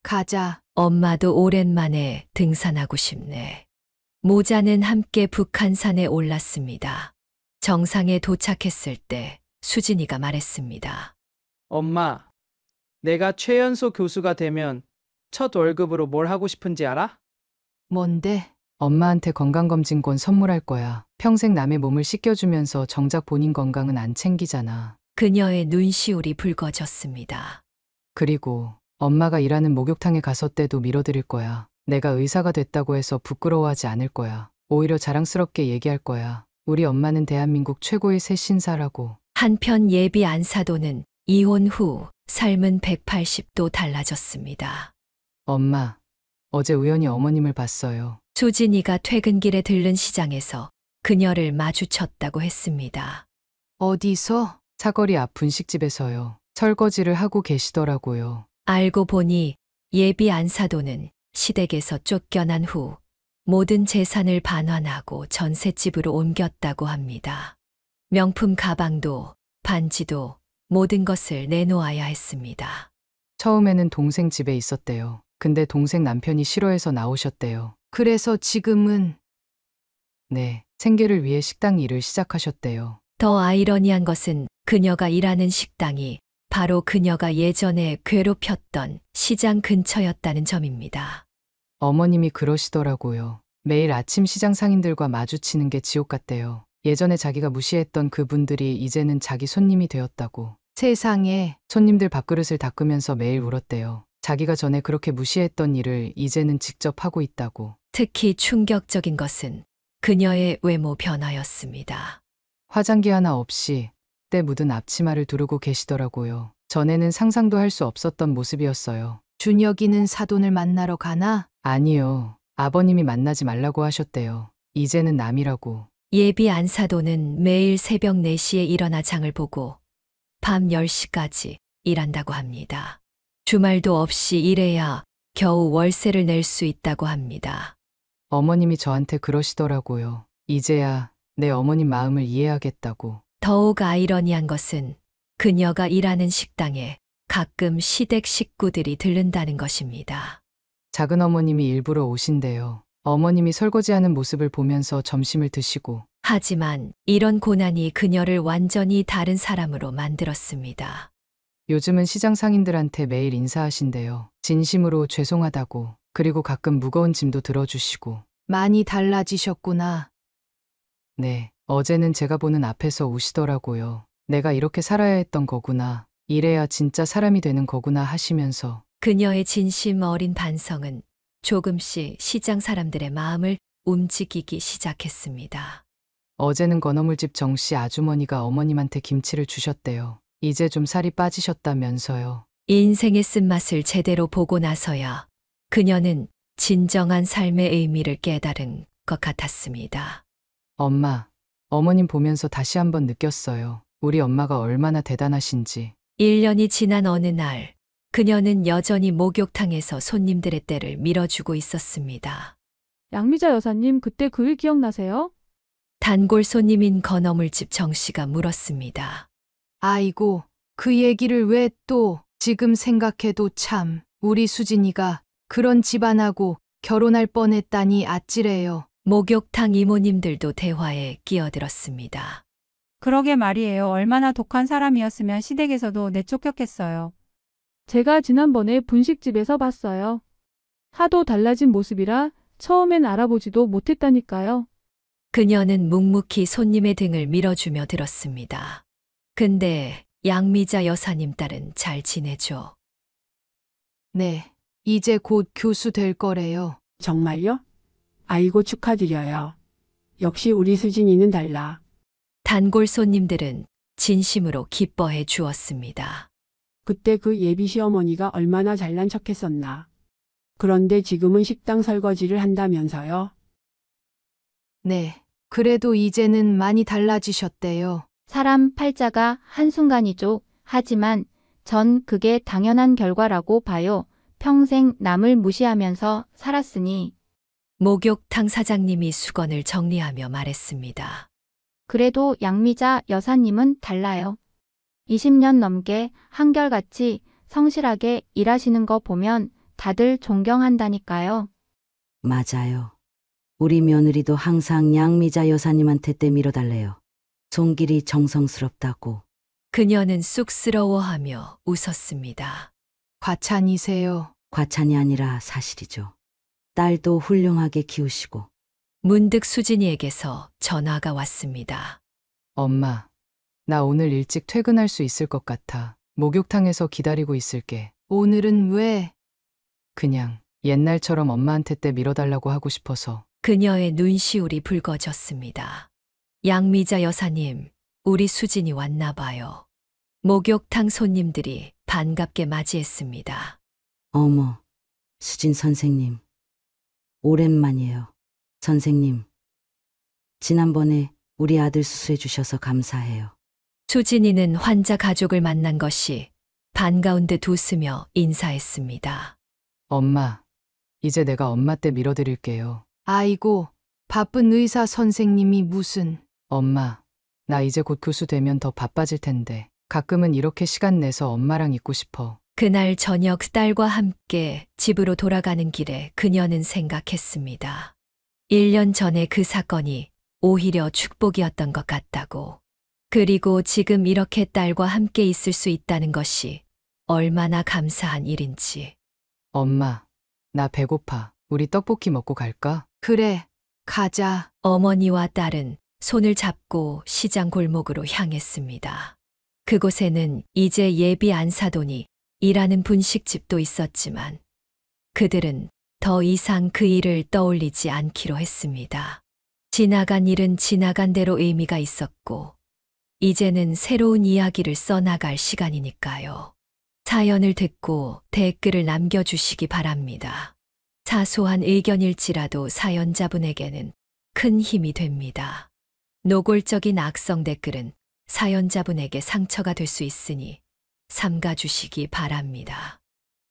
가자. 엄마도 오랜만에 등산하고 싶네. 모자는 함께 북한산에 올랐습니다. 정상에 도착했을 때 수진이가 말했습니다. 엄마, 내가 최연소 교수가 되면 첫 월급으로 뭘 하고 싶은지 알아? 뭔데? 엄마한테 건강검진권 선물할 거야. 평생 남의 몸을 씻겨주면서 정작 본인 건강은 안 챙기잖아. 그녀의 눈시울이 붉어졌습니다. 그리고 엄마가 일하는 목욕탕에 가서 때도 밀어드릴 거야. 내가 의사가 됐다고 해서 부끄러워하지 않을 거야. 오히려 자랑스럽게 얘기할 거야. 우리 엄마는 대한민국 최고의 새신사라고. 한편 예비 안사도는 이혼 후 삶은 180도 달라졌습니다. 엄마, 어제 우연히 어머님을 봤어요. 수진이가 퇴근길에 들른 시장에서 그녀를 마주쳤다고 했습니다. 어디서? 사거리 앞 분식집에서요. 설거지를 하고 계시더라고요. 알고 보니 예비 안사도는 시댁에서 쫓겨난 후 모든 재산을 반환하고 전셋집으로 옮겼다고 합니다. 명품 가방도 반지도 모든 것을 내놓아야 했습니다. 처음에는 동생 집에 있었대요. 근데 동생 남편이 싫어해서 나오셨대요. 그래서 지금은 네, 생계를 위해 식당 일을 시작하셨대요. 더 아이러니한 것은 그녀가 일하는 식당이 바로 그녀가 예전에 괴롭혔던 시장 근처였다는 점입니다. 어머님이 그러시더라고요. 매일 아침 시장 상인들과 마주치는 게 지옥 같대요. 예전에 자기가 무시했던 그분들이 이제는 자기 손님이 되었다고. 세상에. 손님들 밥그릇을 닦으면서 매일 울었대요. 자기가 전에 그렇게 무시했던 일을 이제는 직접 하고 있다고. 특히 충격적인 것은 그녀의 외모 변화였습니다. 화장기 하나 없이 때 묻은 앞치마를 두르고 계시더라고요. 전에는 상상도 할 수 없었던 모습이었어요. 준혁이는 사돈을 만나러 가나? 아니요. 아버님이 만나지 말라고 하셨대요. 이제는 남이라고. 예비 안사도는 매일 새벽 4시에 일어나 장을 보고 밤 10시까지 일한다고 합니다. 주말도 없이 일해야 겨우 월세를 낼 수 있다고 합니다. 어머님이 저한테 그러시더라고요. 이제야 내 어머님 마음을 이해하겠다고. 더욱 아이러니한 것은 그녀가 일하는 식당에 가끔 시댁 식구들이 들른다는 것입니다. 작은 어머님이 일부러 오신대요. 어머님이 설거지하는 모습을 보면서 점심을 드시고. 하지만 이런 고난이 그녀를 완전히 다른 사람으로 만들었습니다. 요즘은 시장 상인들한테 매일 인사하신대요. 진심으로 죄송하다고. 그리고 가끔 무거운 짐도 들어주시고. 많이 달라지셨구나. 네, 어제는 제가 보는 앞에서 우시더라고요. 내가 이렇게 살아야 했던 거구나. 이래야 진짜 사람이 되는 거구나 하시면서. 그녀의 진심 어린 반성은 조금씩 시장 사람들의 마음을 움직이기 시작했습니다. 어제는 건어물집 정씨 아주머니가 어머님한테 김치를 주셨대요. 이제 좀 살이 빠지셨다면서요. 인생의 쓴맛을 제대로 보고 나서야 그녀는 진정한 삶의 의미를 깨달은 것 같았습니다. 엄마, 어머님 보면서 다시 한번 느꼈어요. 우리 엄마가 얼마나 대단하신지. 1년이 지난 어느 날 그녀는 여전히 목욕탕에서 손님들의 때를 밀어주고 있었습니다. 양미자 여사님 그때 그 일 기억나세요? 단골 손님인 건어물집 정씨가 물었습니다. 아이고, 그 얘기를 왜 또, 지금 생각해도 참, 우리 수진이가 그런 집안하고 결혼할 뻔했다니 아찔해요. 목욕탕 이모님들도 대화에 끼어들었습니다. 그러게 말이에요. 얼마나 독한 사람이었으면 시댁에서도 내쫓겼겠어요. 제가 지난번에 분식집에서 봤어요. 하도 달라진 모습이라 처음엔 알아보지도 못했다니까요. 그녀는 묵묵히 손님의 등을 밀어주며 들었습니다. 근데 양미자 여사님 딸은 잘 지내죠? 네, 이제 곧 교수 될 거래요. 정말요? 아이고 축하드려요. 역시 우리 수진이는 달라. 단골 손님들은 진심으로 기뻐해 주었습니다. 그때 그 예비 시어머니가 얼마나 잘난 척했었나. 그런데 지금은 식당 설거지를 한다면서요? 네, 그래도 이제는 많이 달라지셨대요. 사람 팔자가 한순간이죠. 하지만 전 그게 당연한 결과라고 봐요. 평생 남을 무시하면서 살았으니. 목욕탕 사장님이 수건을 정리하며 말했습니다. 그래도 양미자 여사님은 달라요. 20년 넘게 한결같이 성실하게 일하시는 거 보면 다들 존경한다니까요. 맞아요. 우리 며느리도 항상 양미자 여사님한테 때 밀어달래요. 손길이 정성스럽다고. 그녀는 쑥스러워하며 웃었습니다. 과찬이세요. 과찬이 아니라 사실이죠. 딸도 훌륭하게 키우시고. 문득 수진이에게서 전화가 왔습니다. 엄마, 나 오늘 일찍 퇴근할 수 있을 것 같아. 목욕탕에서 기다리고 있을게. 오늘은 왜? 그냥 옛날처럼 엄마한테 때 밀어달라고 하고 싶어서. 그녀의 눈시울이 붉어졌습니다. 양미자 여사님, 우리 수진이 왔나 봐요. 목욕탕 손님들이 반갑게 맞이했습니다. 어머, 수진 선생님. 오랜만이에요. 선생님. 지난번에 우리 아들 수술해 주셔서 감사해요. 수진이는 환자 가족을 만난 것이 반가운 듯 웃으며 인사했습니다. 엄마, 이제 내가 엄마 때 밀어드릴게요. 아이고, 바쁜 의사 선생님이 무슨. 엄마, 나 이제 곧 교수 되면 더 바빠질 텐데 가끔은 이렇게 시간 내서 엄마랑 있고 싶어. 그날 저녁 딸과 함께 집으로 돌아가는 길에 그녀는 생각했습니다. 1년 전에 그 사건이 오히려 축복이었던 것 같다고. 그리고 지금 이렇게 딸과 함께 있을 수 있다는 것이 얼마나 감사한 일인지. 엄마, 나 배고파. 우리 떡볶이 먹고 갈까? 그래, 가자. 어머니와 딸은 손을 잡고 시장 골목으로 향했습니다. 그곳에는 이제 예비 안사돈이 일하는 분식집도 있었지만 그들은 더 이상 그 일을 떠올리지 않기로 했습니다. 지나간 일은 지나간 대로 의미가 있었고 이제는 새로운 이야기를 써나갈 시간이니까요. 사연을 듣고 댓글을 남겨주시기 바랍니다. 사소한 의견일지라도 사연자분에게는 큰 힘이 됩니다. 노골적인 악성 댓글은 사연자분에게 상처가 될 수 있으니 삼가 주시기 바랍니다.